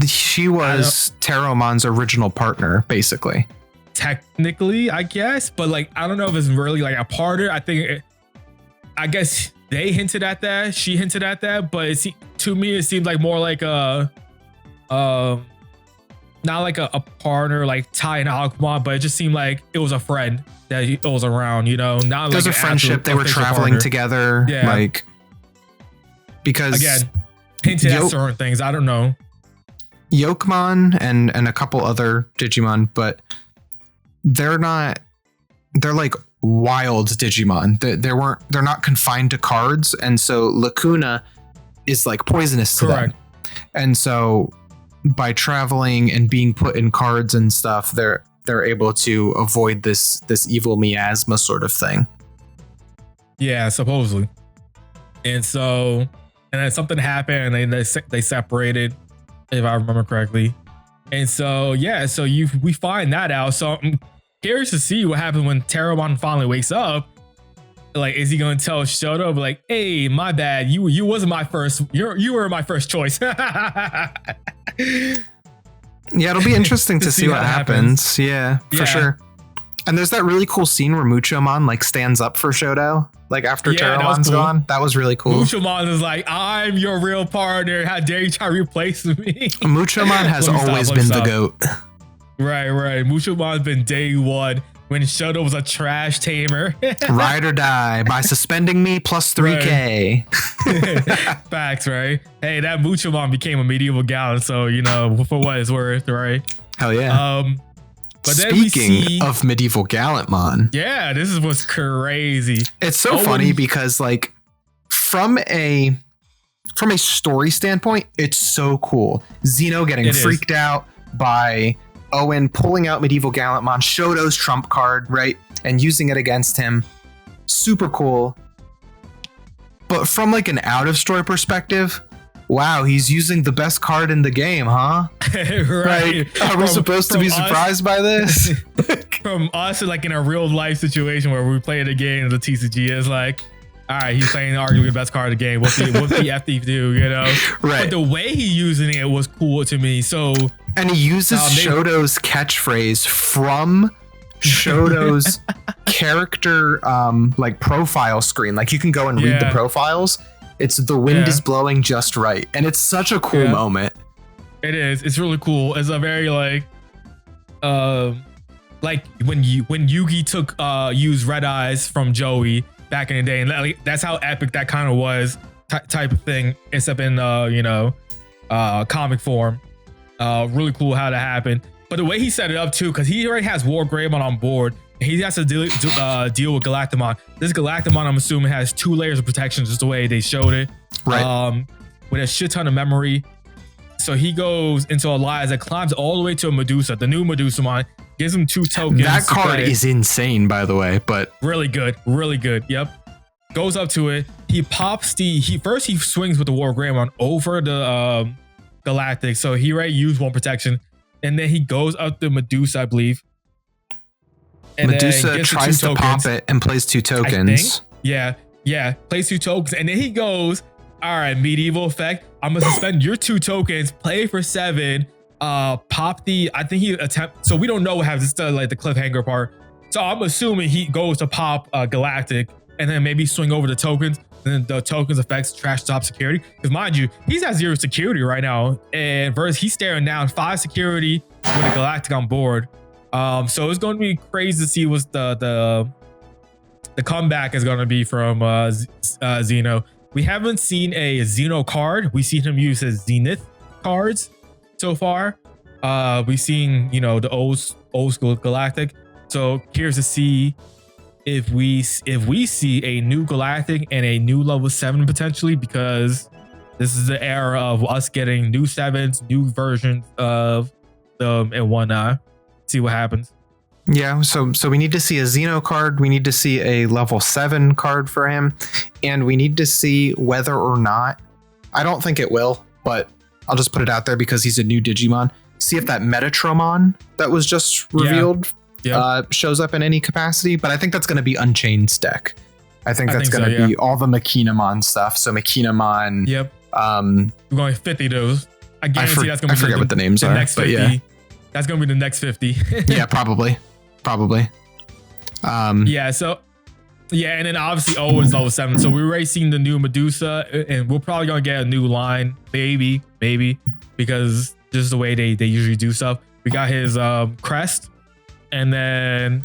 she was Terramon's original partner, basically. Technically, I guess, but like I don't know if it's really like a partner. I guess they hinted at that. She hinted at that, but to me, it seemed like more like a, not like a partner, like Ty and Alkmaar, but it just seemed like it was a friend that was around, you know, not like a friendship. They were traveling partner together, yeah. Like because again, hinted at certain things. I don't know. Yolkmon and a couple other Digimon, but they're like wild Digimon. They're not confined to cards, and so Lacuna is like poisonous to them. And so by traveling and being put in cards and stuff, they're able to avoid this evil miasma sort of thing. Yeah, supposedly. And then something happened, and they separated, if I remember correctly. And so yeah, so we find that out. So I'm curious to see what happens when Terramon finally wakes up. Like, is he gonna tell Shoto, like, "Hey, my bad. You wasn't my first. You were my first choice." Yeah, it'll be interesting to see what happens. Yeah, for sure. And there's that really cool scene where Muchomon like stands up for Shoto, like after Terramon's gone. That was really cool. Muchomon is like, "I'm your real partner. How dare you try to replace me?" Muchomon has always been the GOAT. Right. Mushomon's been day one when Shoto was a trash tamer. Ride or die by suspending me plus 3K. Right. Facts, right? Hey, that Muchomon became a medieval gallant, so you know, for what it's worth, right? Hell yeah. But then speaking of medieval Gallantmon, yeah, this is what's crazy. It's so funny because like from a story standpoint, it's so cool. Gino getting freaked out by Owen pulling out medieval Gallantmon, Shoto's trump card, right, and using it against him. Super cool. But from like an out of story perspective, wow, he's using the best card in the game, huh? Right. Like, are we supposed to be surprised by this? From us, like in a real life situation where we play the game, the TCG is like, all right, he's playing arguably the best card of the game. What the FD do, you know? Right. But the way he using it was cool to me. So, and he uses Shoto's catchphrase from Shoto's character like profile screen. Like you can go and read the profiles. It's the wind is blowing just right, and it's such a cool moment. It is. It's really cool. It's a very like when Yugi took used Red Eyes from Joey back in the day, and like, that's how epic that kind of was type of thing. Except in comic form. Really cool how that happened. But the way he set it up too, because he already has War Greymon on board. He has to deal with Galactamon. This Galactamon, I'm assuming, has 2 layers of protection, just the way they showed it. Right. With a shit ton of memory. So he goes into Elias that climbs all the way to a Medusa, the new Medusamon, gives him 2 tokens. That card is insane, by the way, but really good. Yep. Goes up to it. He pops he swings with the War Greymon over the Galactic. So he already used 1 protection. And then he goes up to Medusa, I believe. And Medusa tries to pop it and plays 2 tokens. Yeah. Plays 2 tokens. And then he goes, all right, medieval effect. I'm going to suspend your 2 tokens, play for 7, pop I think he so we don't know what happens. It's like the cliffhanger part. So I'm assuming he goes to pop Galactic and then maybe swing over the tokens. And then the tokens effects trash top security. Because mind you, he's at 0 security right now. And versus he's staring down 5 security with a Galactic on board. So it's going to be crazy to see what the comeback is going to be from Gino. We haven't seen a Gino card. We've seen him use his Zenith cards so far. We've seen, the old school Galactic. So curious to see if we see a new Galactic and a new level 7 potentially, because this is the era of us getting new 7s, new versions of them and whatnot. See what happens. Yeah, so we need to see a Xeno card, we need to see a level 7 card for him, and we need to see whether or not, I don't think it will, but I'll just put it out there because he's a new Digimon. See if that Metatron that was just revealed shows up in any capacity, but I think that's going to be Unchained's deck. I think that's going to be all the Machinamon stuff. So Machinamon. Yep. We're going 50 those. I guarantee that's going to be. I forget what the names are. Next 50. But that's going to be the next 50. Yeah, probably. Yeah. So. Yeah, and then obviously Owen's level 7. So we're already seeing the new Medusa, and we're probably gonna get a new line, maybe, because this is the way they usually do stuff. We got his crest, and then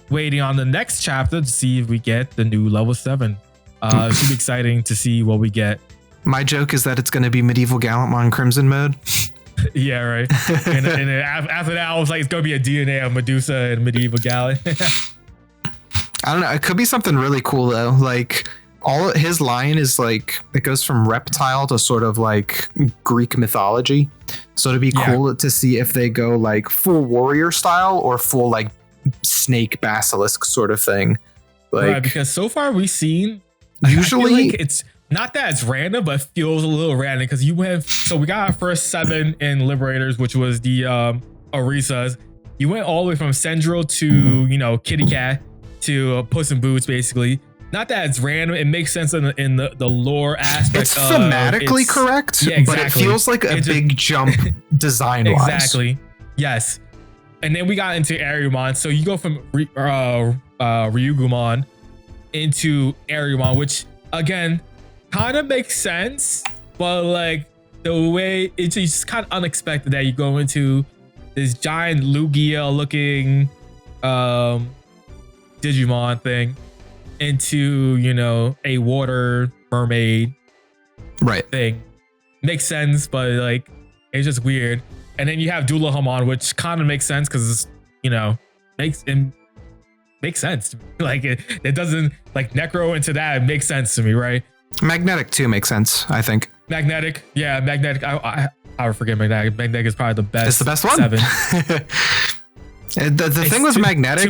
waiting on the next chapter to see if we get the new level 7. It should be exciting to see what we get. My joke is that it's gonna be Medieval Gallantmon Crimson mode. Yeah, right. and then after that, I was like, it's gonna be a DNA of Medusa and Medieval Gallant. I don't know. It could be something really cool though. Like his line is like, it goes from reptile to sort of like Greek mythology. So it'd be cool to see if they go like full warrior style or full like snake basilisk sort of thing. Like, right, because so far we've seen usually like it's not that it's random, but feels a little random because so we got our first 7 in Liberators, which was the Orisas. You went all the way from Sendril to Kitty Cat to Puss in Boots, basically. Not that it's random. It makes sense in the lore aspect. It's thematically correct, but it feels like a big jump design-wise. Exactly. Yes. And then we got into Ariumon. So you go from Ryugumon into Ariumon, which again kind of makes sense, but like the way it's just kind of unexpected that you go into this giant Lugia-looking Digimon thing into a water mermaid thing. Makes sense, but like it's just weird. And then you have Dulahamon, which kind of makes sense because makes sense to me. Like it doesn't like Necro into that. It makes sense to me, right? Magnetic too makes sense, I think. Magnetic. I would forget Magnetic. Magnetic is probably the best. It's the best one. 7. The thing with Magnetic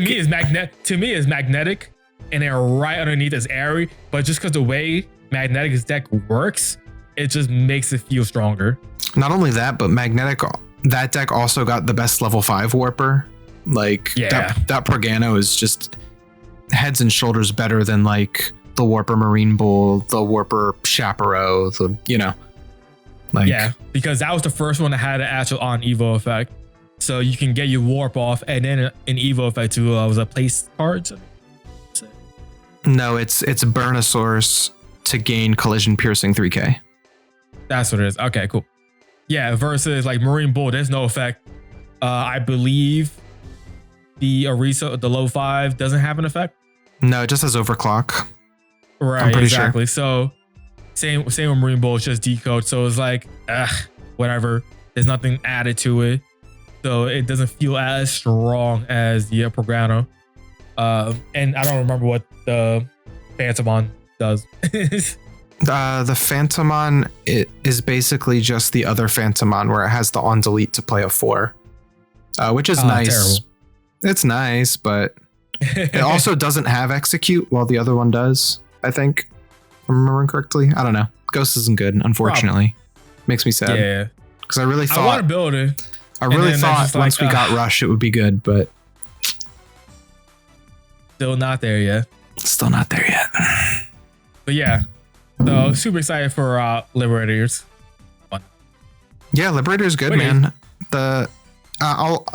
to me is Magnetic, and then right underneath is Airy. But just because the way Magnetic's deck works, it just makes it feel stronger. Not only that, but magnetic. That deck also got the best level 5 warper. Like that Progano is just heads and shoulders better than like the Warper Marine Bull, the Warper Chaparral, because that was the first one that had an actual on Evo effect. So you can get your warp off, and then an Evo effect too. Was a place card. No, it's Burnosaurus to gain collision piercing 3K. That's what it is. Okay, cool. Yeah, versus like Marine Bull, there's no effect. I believe the Orisa, the low 5, doesn't have an effect. No, it just has overclock. Right, exactly. Sure. So same with Marine Bull, it's just decode. So it's like, whatever. There's nothing added to it. So it doesn't feel as strong as the Progano. And I don't remember what the Phantomon does. The Phantomon is basically just the other Phantomon where it has the on delete to play a 4, which is nice. Terrible. It's nice, but it also doesn't have execute while the other one does, I think. If I'm remembering correctly. I don't know. Ghost isn't good, unfortunately. Makes me sad. Yeah. Because I really thought I want to build it. I really thought once we got Rush it would be good, but still not there yet. Still not there yet. But yeah. So super excited for Liberators. Yeah, Liberator's good, man. I'll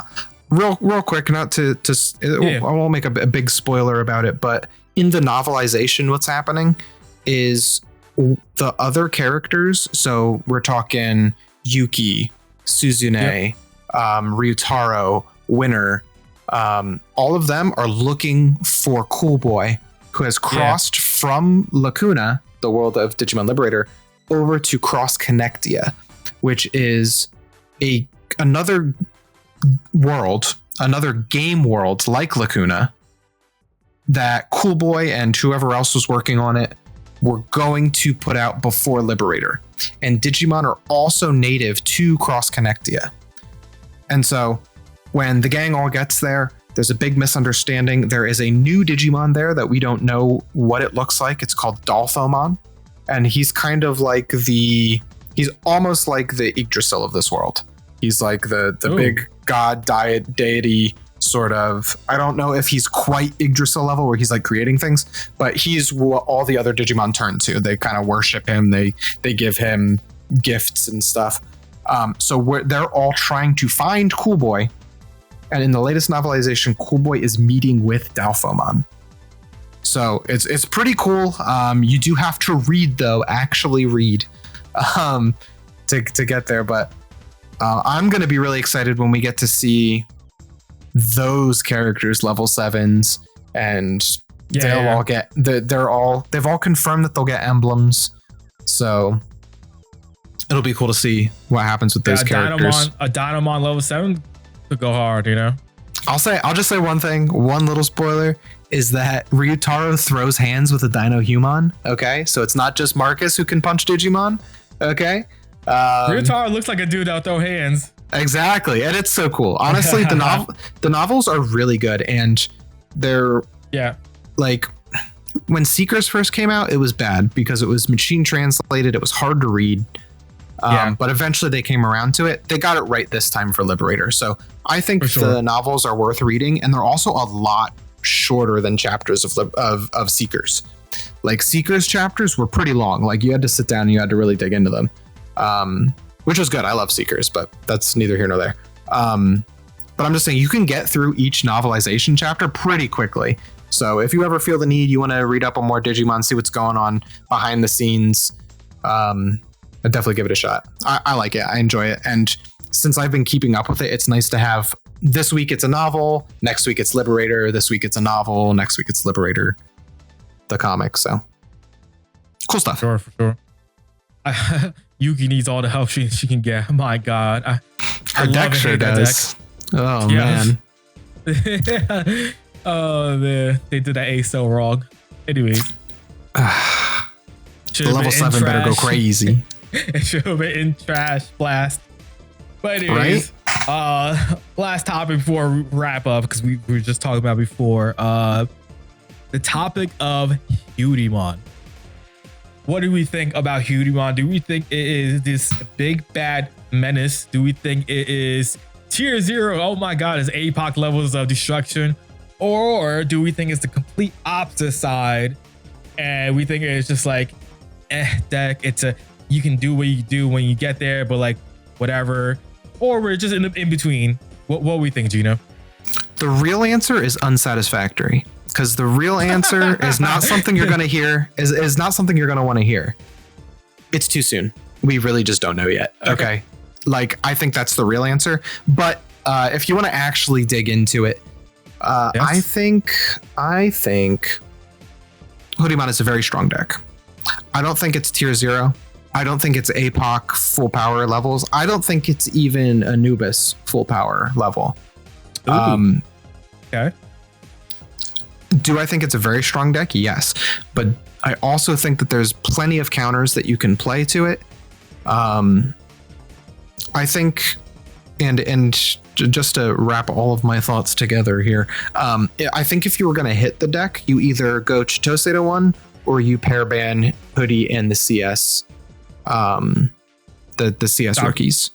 real quick, not to I won't make a big spoiler about it, but in the novelization, what's happening is the other characters. So we're talking Yuki, Suzune, Ryutaro, Winner. All of them are looking for Cool Boy, who has crossed from Lacuna, the world of Digimon Liberator, over to Cross Connectia, which is another world, another game world like Lacuna, that Cool Boy and whoever else was working on it were going to put out before Liberator. And Digimon are also native to Cross Connectia. And so when the gang all gets there, there's a big misunderstanding. There is a new Digimon there that we don't know what it looks like. It's called Dolphomon. And he's kind of like he's almost like the Yggdrasil of this world. He's like the big god deity sort of. I don't know if he's quite Yggdrasil level where he's like creating things, but he's what all the other Digimon turn to. They kind of worship him. They give him gifts and stuff. So they're all trying to find Cool Boy. And in the latest novelization, Cool Boy is meeting with Dolphomon. So it's pretty cool. You do have to read though, actually read to get there. But I'm going to be really excited when we get to see those characters level 7s, and they'll all get they've all confirmed that they'll get emblems. So it'll be cool to see what happens with those characters. A Dynamon level 7 could go hard, you know. I'll just say one thing. One little spoiler is that Ryutaro throws hands with a Dino Human. Okay, so it's not just Marcus who can punch Digimon. Okay, Ryutaro looks like a dude that'll throw hands. Exactly, and it's so cool. Honestly, the novels are really good, and they're like when Seekers first came out, it was bad because it was machine translated. It was hard to read. But eventually they came around to it. They got it right this time for Liberator. So I think the novels are worth reading, and they're also a lot shorter than chapters of Seekers. Like Seekers chapters were pretty long. Like you had to sit down and you had to really dig into them, which was good. I love Seekers, but that's neither here nor there. But I'm just saying you can get through each novelization chapter pretty quickly. So if you ever feel the need, you want to read up on more Digimon, see what's going on behind the scenes, I'd definitely give it a shot. I like it. I enjoy it. And since I've been keeping up with it, it's nice to have this week it's a novel, next week it's Liberator, this week it's a novel, next week it's Liberator, the comic. So cool stuff. For sure. Yuki needs all the help she can get. My God. Her deck sure does. Oh, man. Oh, man. They did that ace so wrong. Anyways. The level 7 better go crazy. It should have been in trash blast. But anyways, last topic before we wrap up, because we were just talking about before, the topic of Digimon. what do we think about Hudimon? Do we think it is this big bad menace? Do we think it is tier 0? Oh my god, it's APOC levels of destruction? Or do we think it's the complete opposite side and we think it's just like deck, you can do what you do when you get there, but like whatever? Or we're just in between? What we think, Gino? The real answer is unsatisfactory, because the real answer is not something you're going to hear, is not something you're going to want to hear. It's too soon. We really just don't know yet. Okay. Like, I think that's the real answer. But if you want to actually dig into it, yes. I think Hudimon is a very strong deck. I don't think it's tier 0. I don't think it's APOC full power levels. I don't think it's even Anubis full power level. Okay. Do I think it's a very strong deck? Yes. But I also think that there's plenty of counters that you can play to it. I think, and just to wrap all of my thoughts together here, I think if you were going to hit the deck, you either go Chitose to 1 or you pair ban Hoodie and the CS, the CS rookies.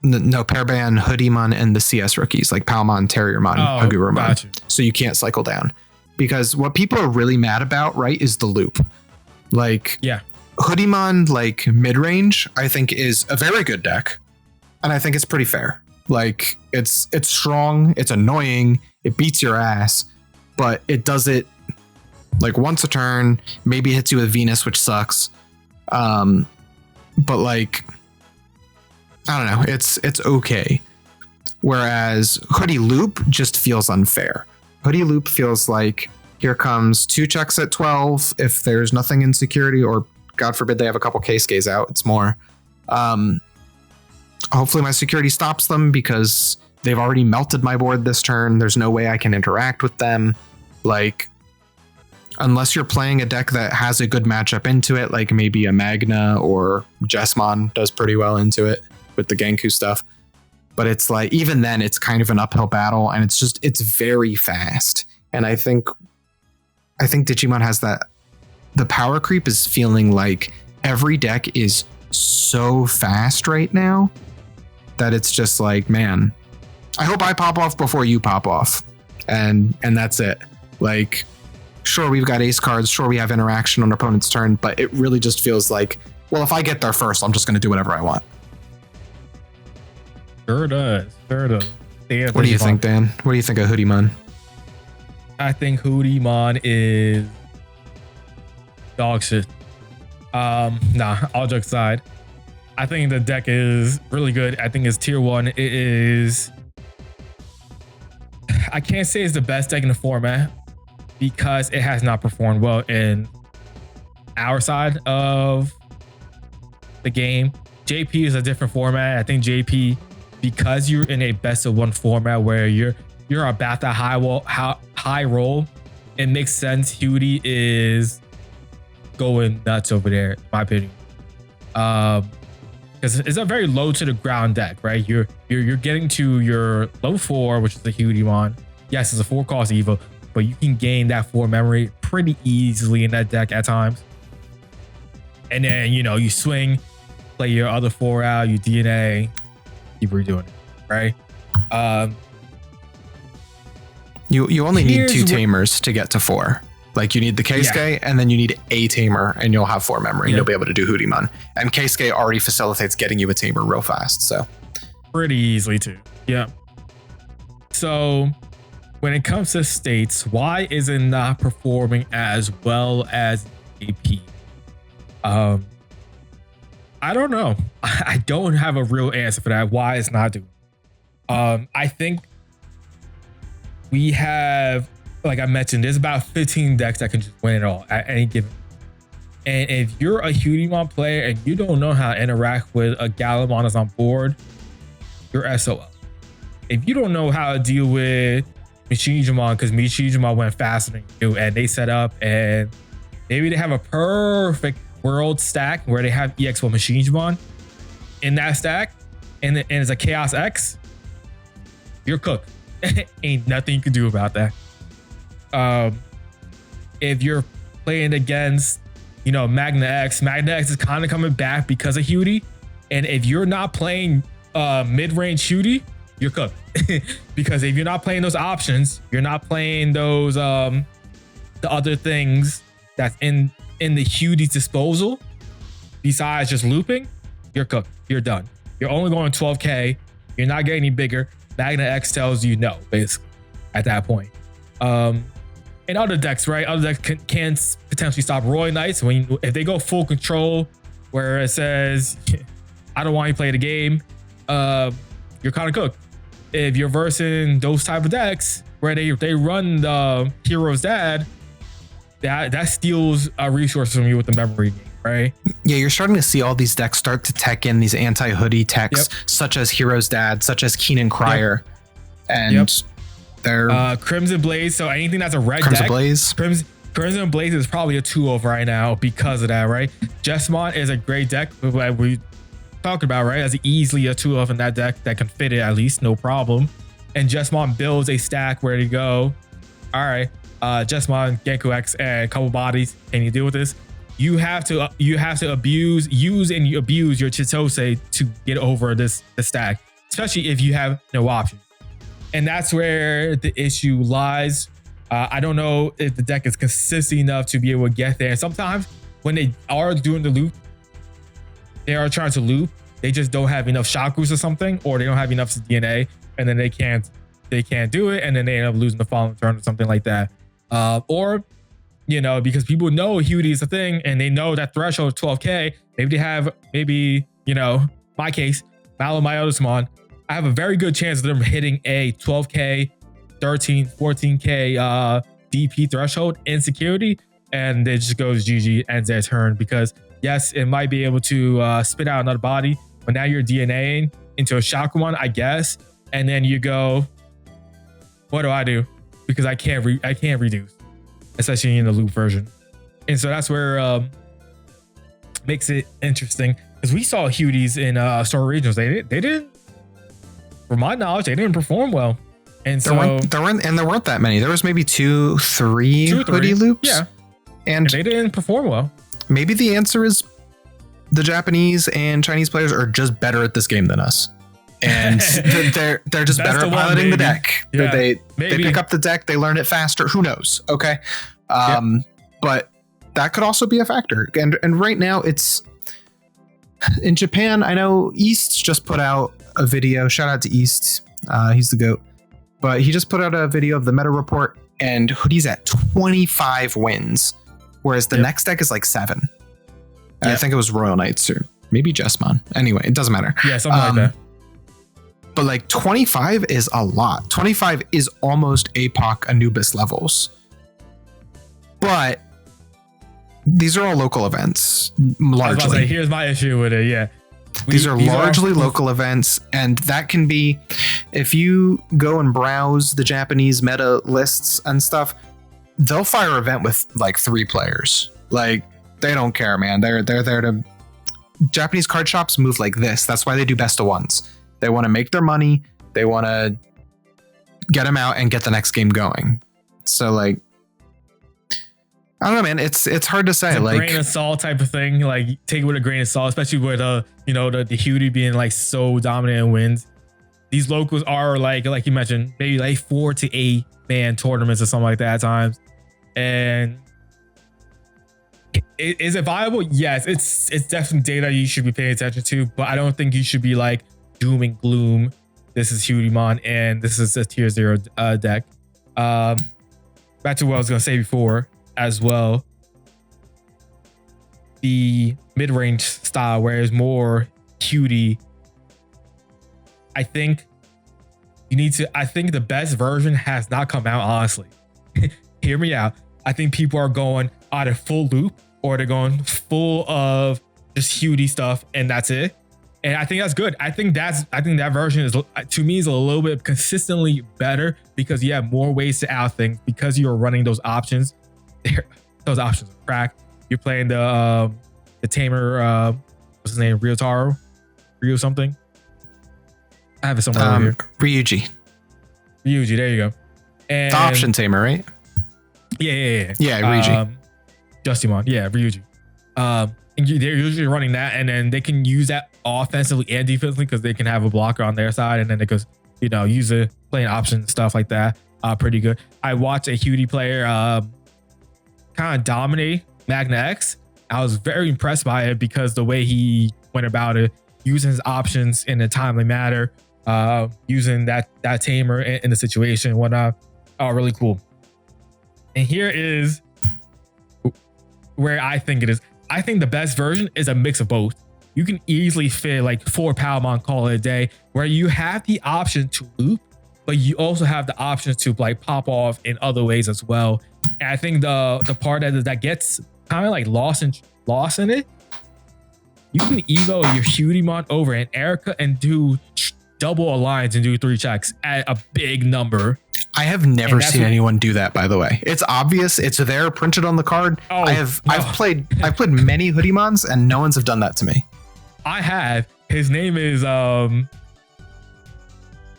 No, pair ban Hoodimon and the CS rookies, like Palmon, Terriermon, Agurumon. Gotcha. So you can't cycle down. Because what people are really mad about, right, is the loop. Like, yeah, Hoodimon, like mid-range, I think is a very good deck. And I think it's pretty fair. Like, it's strong, it's annoying, it beats your ass, but it does it like once a turn, maybe hits you with Venus, which sucks. But like, I don't know, it's okay. Whereas Hoodie Loop just feels unfair. Hoodie Loop feels like, here comes 2 checks at 12 if there's nothing in security, or God forbid they have a couple K-Skays out, it's more. Hopefully my security stops them because they've already melted my board this turn. There's no way I can interact with them. Like, unless you're playing a deck that has a good matchup into it, like maybe a Magna or Jesmon does pretty well into it with the Genku stuff. But it's like, even then it's kind of an uphill battle, and it's very fast. And I think Digimon has that. The power creep is feeling like every deck is so fast right now that it's just like, man, I hope I pop off before you pop off. And that's it. Like, sure, we've got ace cards, sure, we have interaction on opponent's turn, but it really just feels like, well, if I get there first, I'm just going to do whatever I want. Sure does. Yeah, what do you think, Dan? What do you think of Hoodimon? I think Hoodimon is dog shit. Nah, all jokes aside, I think the deck is really good. I think it's tier 1. It is, I can't say it's the best deck in the format because it has not performed well in our side of the game. JP is a different format. I think JP, because you're in a best of 1 format where you're about that high roll, it makes sense. Hudie is going nuts over there, in my opinion. Because it's a very low to the ground deck, right? You're getting to your level 4, which is the Hudimon. Yes, it's a 4-cost Evo, but you can gain that 4 memory pretty easily in that deck at times. And then, you swing, play your other 4 out, you DNA, keep redoing it, right? You only need 2 tamers to get to 4. Like, you need the Keisuke, and then you need a tamer, and you'll have 4 memory, and you'll be able to do Hoodimon. And Keisuke already facilitates getting you a tamer real fast, so. Pretty easily, too. Yeah. So, when it comes to states, why is it not performing as well as AP? I don't know. I don't have a real answer for that. Why it's not doing. I think we have, like I mentioned, there's about 15 decks that can just win it all at any given. And if you're a Hudimon player and you don't know how to interact with a Galamon that's on board, you're SOL. If you don't know how to deal with Mishijimon, because Mishijimon went faster than you, and they set up and maybe they have a perfect world stack where they have EX1 Mishijimon in that stack, and it's a Chaos X, you're cooked. Ain't nothing you can do about that. If you're playing against, you know, Magna X. Magna X is kind of coming back because of Hudi. And if you're not playing mid-range Hudi, you're cooked. Because if you're not playing those options, you're not playing those the other things that's in the Hudi's disposal, besides just looping, you're cooked. You're done. You're only going 12K. You're not getting any bigger. Magna X tells you no, basically, at that point. And other decks, right? Other decks can potentially stop Roy Knights if they go full control, where it says, I don't want you to play the game, you're kind of cooked. If you're versing those type of decks where they run the Hero's Dad, that steals a resource from you with the memory game, right? Yeah, you're starting to see all these decks start to tech in these anti-hoodie techs, Yep. such as Hero's Dad, such as Keenan Crier, and they're Crimson Blaze. So anything that's a red Crimson deck, Blaze. Crimson Blaze is probably a 2-of right now because of that, right? Jessamon is a great deck, like we talked about, right? As easily a 2-of in that deck that can fit it at least, no problem. And Jessamon builds a stack where to go. All right, Jessamon, Genku X, and a couple bodies. Can you deal with this? You have to use your Chitose to get over this stack, especially if you have no option. And that's where the issue lies. I don't know if the deck is consistent enough to be able to get there. And sometimes when they are doing the loop, they are trying to loop, they just don't have enough Shakus or something, or they don't have enough DNA, and then they can't do it, and then they end up losing the following turn or something like that. Or, you know, because people know Hudi is a thing and they know that threshold of 12K, maybe, you know, my case, Malo, my other Smon, I have a very good chance of them hitting a 12K, 13, 14K DP threshold in security, and it just goes GG, ends their turn. Because yes, it might be able to spit out another body, but now you're DNAing into a Shakuman, I guess, and then you go, what do I do? Because I can't reduce, especially in the loop version. And so that's where makes it interesting, because we saw Hudies in Story Regionals. They didn't, from my knowledge, they didn't perform well. And so there weren't that many. There was maybe 2-3 hoodie loops. Yeah. And they didn't perform well. Maybe the answer is the Japanese and Chinese players are just better at this game than us. And they're just better at piloting the deck. Yeah, they pick up the deck, they learn it faster. Who knows? Okay. But that could also be a factor. And right now it's in Japan. I know East just put out a video. Shout out to East. He's the GOAT. But he just put out a video of the meta report, and Hoodie's at 25 wins, whereas the next deck is like 7. And I think it was Royal Knights or maybe Jessamon. Anyway, it doesn't matter. Yeah, something like that. But like 25 is a lot. 25 is almost APOC Anubis levels. But these are all local events, largely. I was about to say, here's my issue with it. Yeah. These are largely local events, and that can be, if you go and browse the Japanese meta lists and stuff, they'll fire an event with like 3 players. Like, they don't care, man. They're there to... Japanese card shops move like this. That's why they do best of ones. They want to make their money. They want to get them out and get the next game going. So like, I don't know, man. It's hard to say. It's a like grain of salt type of thing. Like, take it with a grain of salt, especially with the Hudi being like so dominant in wins. These locals are like you mentioned, maybe like 4 to 8 man tournaments or something like that at times. And is it viable? Yes, it's definitely data you should be paying attention to, but I don't think you should be like doom and gloom. This is Hudimon and this is a tier 0 deck. Back to what I was gonna say before as well. The mid-range style, where it's more cutie. I think the best version has not come out, honestly. Hear me out. I think people are going either full loop or they're going full of just cutie stuff and that's it. And I think that's good. I think that version is, to me, is a little bit consistently better because you have more ways to out things because you're running those options. Those options are crack. You're playing the tamer, what's his name? Ryu something. I have it somewhere over here. Ryuji, there you go. And the option tamer, right? Yeah. Yeah, Ryuji. Justimon, yeah, Ryuji. They're usually running that, and then they can use that offensively and defensively because they can have a blocker on their side, and then they could, use it playing options, stuff like that. Pretty good. I watched a Hudi player kind of dominate Magna X. I was very impressed by it because the way he went about it, using his options in a timely manner, using that tamer in the situation and whatnot. Oh, really cool. And here is where I think it is. I think the best version is a mix of both. You can easily fit like 4 Palmon, call it a day, where you have the option to loop, but you also have the option to like pop off in other ways as well. And I think the part that gets kind of like lost in it, you can evo your Hudimon over an Erica and do double alliance and do 3 checks at a big number. I have never seen anyone do that, by the way. It's obvious. It's there printed on the card. Oh, I've played many Hudimons and no one's have done that to me. I have. His name is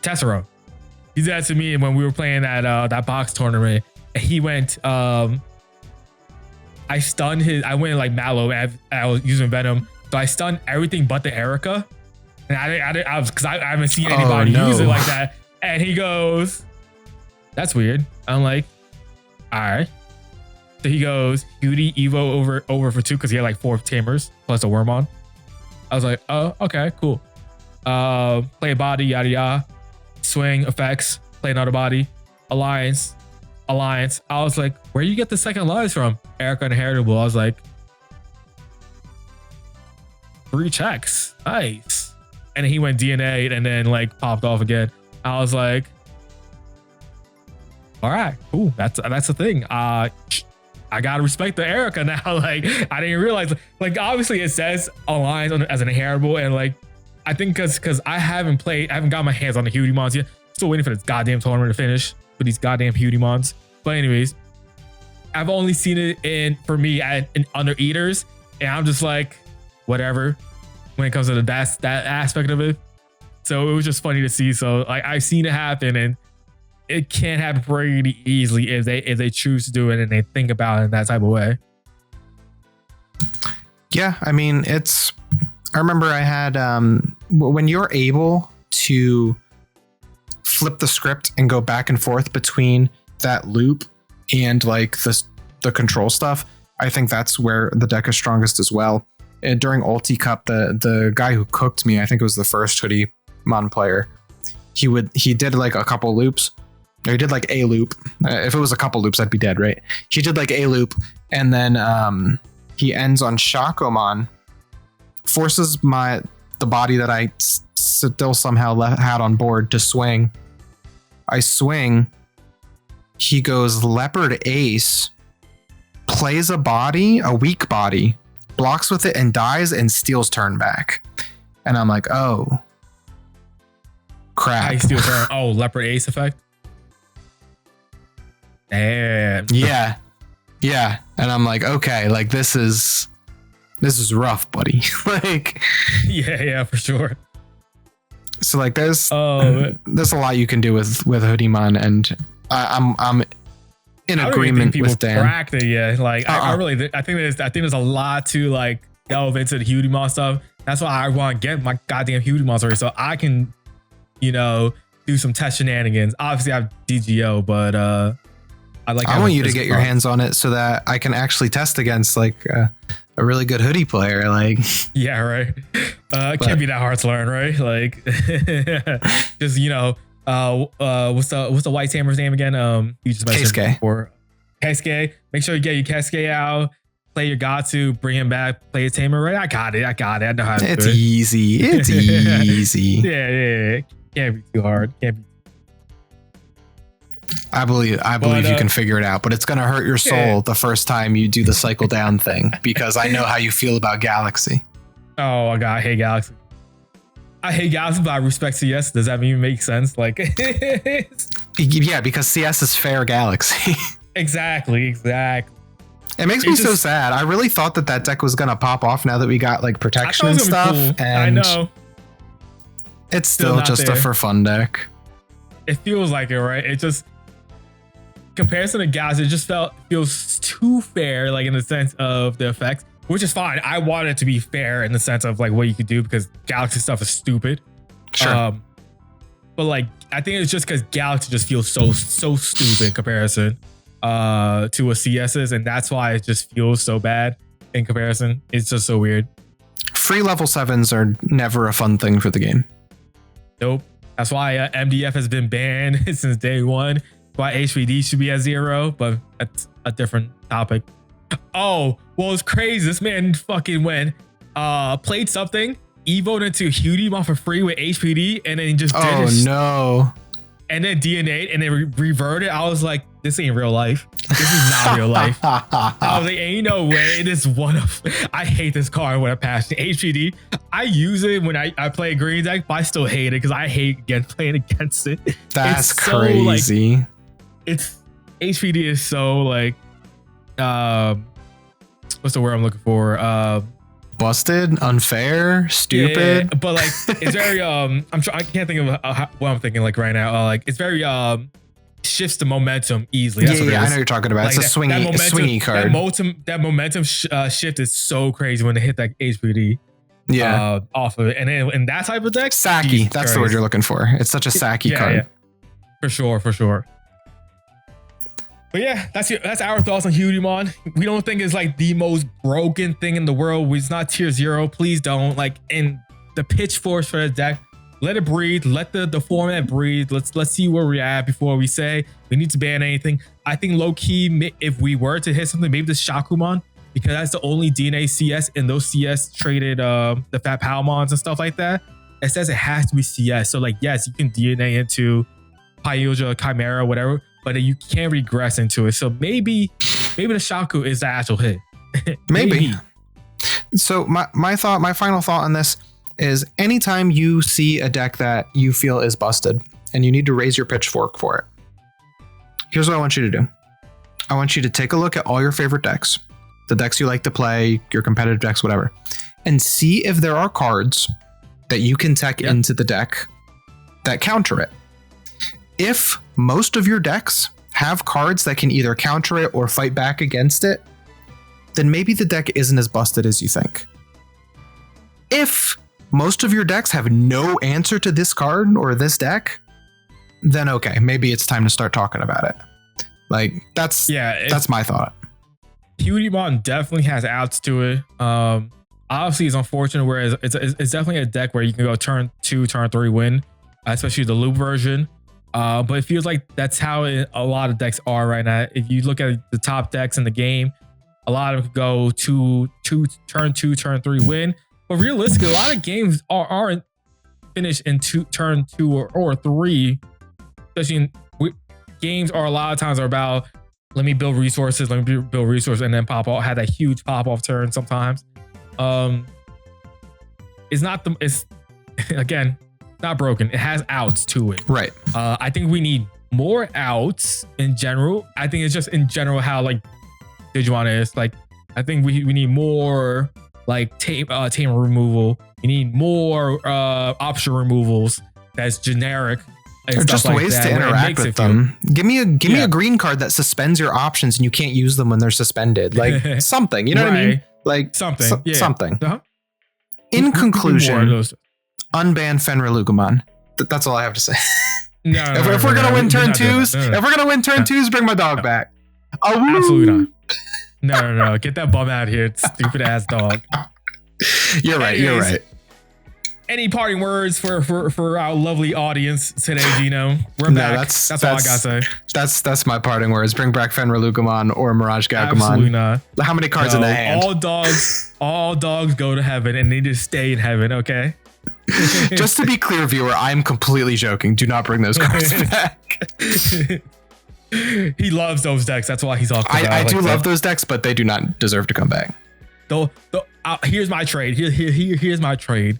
Tessero. He did that to me when we were playing that box tournament. And he went I went like Mallow. I was using Venom. So I stunned everything but the Erica. And I haven't seen anybody use it like that. And he goes, that's weird. I'm like, all right. So he goes, Hudi Evo over for 2 because he had like 4 tamers plus a Wormon. I was like, oh, okay, cool. Play a body, yada yada. Swing, effects, play another body. Alliance. I was like, where you get the second alliance from? Erica Inheritable. I was like, 3 checks. Nice. And then he went DNA and then like popped off again. I was like, all right, cool. That's the thing. I gotta respect the Erica now. Like, I didn't realize, like, obviously it says alliance as an inheritable, and like, I think because I haven't got my hands on the Hudimons yet. Still waiting for this goddamn tournament to finish with these goddamn Hudimons. But anyways, I've only seen it in under Eaters, and I'm just like, whatever. When it comes to that aspect of it, so it was just funny to see. So like, I've seen it happen, and it can happen pretty easily if they choose to do it and they think about it in that type of way. Yeah, I mean, I remember I had when you're able to flip the script and go back and forth between that loop and like the control stuff, I think that's where the deck is strongest as well. And during Ulti Cup, the guy who cooked me, I think it was the first Hudimon player, he did like a couple loops. Or he did like a loop. If it was a couple loops, I'd be dead, right? He did like a loop, and then he ends on Shakomon, forces the body that I still somehow had on board to swing. I swing. He goes Leopard Ace, plays a weak body, blocks with it and dies and steals turn back. And I'm like, oh, crap. Oh, Leopard Ace effect? Damn. Yeah. And I'm like, okay, like this is rough, buddy. Like, yeah, for sure. So like there's a lot you can do with Hudimon, and I'm in agreement with Dan. Cracked it yet. Like I think there's a lot to like delve into the Hudimon stuff. That's why I want to get my goddamn Hudimon story so I can, do some test shenanigans. Obviously I have DGO, but I want you to get your hands on it so that I can actually test against like a really good hoodie player. Like, yeah, right. It can't be that hard to learn, right? Like, just what's the white tamer's name again? You just mentioned before. Keisuke. Make sure you get your Keisuke out. Play your Gatsu, bring him back. Play a tamer, right? I got it. I know how to do it. It's easy. Yeah. Can't be too hard. I believe you can figure it out, but it's going to hurt your soul the first time you do the cycle down thing, because I know how you feel about Galaxy. Oh, I hate Galaxy. I hate Galaxy, but I respect CS. Does that even make sense? Like, yeah, because CS is fair Galaxy. Exactly. It makes me so sad. I really thought that deck was going to pop off now that we got like protection and stuff. Cool. And I know. It's still just a for fun deck. It feels like it, right? It just, comparison to Galaxy, it just feels too fair, like in the sense of the effects, which is fine. I want it to be fair in the sense of like what you could do because Galaxy stuff is stupid. Sure. But like I think it's just because Galaxy just feels so stupid in comparison to a CS's, and that's why it just feels so bad in comparison. It's just so weird. Free level 7s are never a fun thing for the game. Nope. That's why MDF has been banned since day one. Why HPD should be at 0, but that's a different topic. Oh, well, it's crazy. This man fucking went, played something, evoed into Hudimon for free with HPD, and then just did his no. And then DNA'd and then reverted. I was like, this ain't real life. This is not real life. I was like, ain't no way. It is one of, I hate this card when I pass HPD. I use it when I play a green deck, but I still hate it because I hate playing against it. That's crazy. So, like, it's HPD is so like, what's the word I'm looking for? Busted, unfair, stupid. Yeah, but like it's very I can't think of what I'm thinking like right now. Like it's very shifts the momentum easily. That's what it is. I know what you're talking about. Like it's a swingy card. That momentum shift is so crazy when they hit that HPD. Yeah, off of it, and then in that type of deck, sacky. That's the word you're looking for. It's such a sacky card. Yeah. For sure. But yeah, that's our thoughts on Hudimon. We don't think it's like the most broken thing in the world. It's not tier 0. Please don't. Like, in the pitchforks for the deck, let it breathe. Let the format breathe. Let's see where we're at before we say we need to ban anything. I think low key, if we were to hit something, maybe the Shakumon, because that's the only DNA CS, and those CS traded the Fat Palmons and stuff like that. It says it has to be CS. So like, yes, you can DNA into Pyoja, Chimera, whatever, but you can't regress into it. So maybe the Shaku is the actual hit. maybe. So my final thought on this is anytime you see a deck that you feel is busted and you need to raise your pitchfork for it, here's what I want you to do. I want you to take a look at all your favorite decks, the decks you like to play, your competitive decks, whatever, and see if there are cards that you can tech into the deck that counter it. If most of your decks have cards that can either counter it or fight back against it, then maybe the deck isn't as busted as you think. If most of your decks have no answer to this card or this deck, then okay, maybe it's time to start talking about it. Like that's my thought. Hudimon definitely has outs to it. Obviously it's unfortunate, whereas it's definitely a deck where you can go turn 2, turn 3 win, especially the loop version. But it feels like that's how a lot of decks are right now. If you look at the top decks in the game, a lot of them go turn 2, turn 3 win. But realistically, a lot of games aren't finished in turn 2 or 3. Especially in games are a lot of times are about let me build resources, and then pop off. Had that huge pop off turn sometimes. It's again. Not broken. It has outs to it. Right. I think we need more outs in general. I think it's just in general how like Digimon is. Like I think we need more like tame removal. We need more option removals that's generic. Or just like ways to interact with them. Give me a green card that suspends your options and you can't use them when they're suspended. Like something. You know what I mean? Like something. Something. Uh-huh. In conclusion, unban Fenrir. That's all I have to say. If we're gonna win turn 2s, bring my dog back. Absolutely not. No. Get that bum out of here, stupid ass dog. You're right. Any parting words for our lovely audience today, Gino? We're back. That's all I gotta say. That's my parting words. Bring back Fenrir or Mirage Gagumon. Absolutely not. How many cards in the hand? All dogs go to heaven and they just stay in heaven, okay? Just to be clear, viewer, I'm completely joking. Do not bring those cards back. He loves those decks. That's why he's all. I do love those decks, but they do not deserve to come back. Here's my trade. Here's my trade.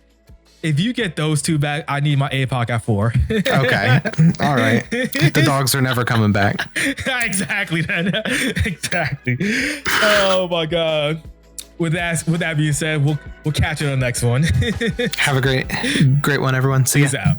If you get those 2 back, I need my APOC at 4. Okay. All right. The dogs are never coming back. Exactly. Exactly. Oh my God. With that being said, we'll catch you on the next one. Have a great one, everyone. See ya. Peace out.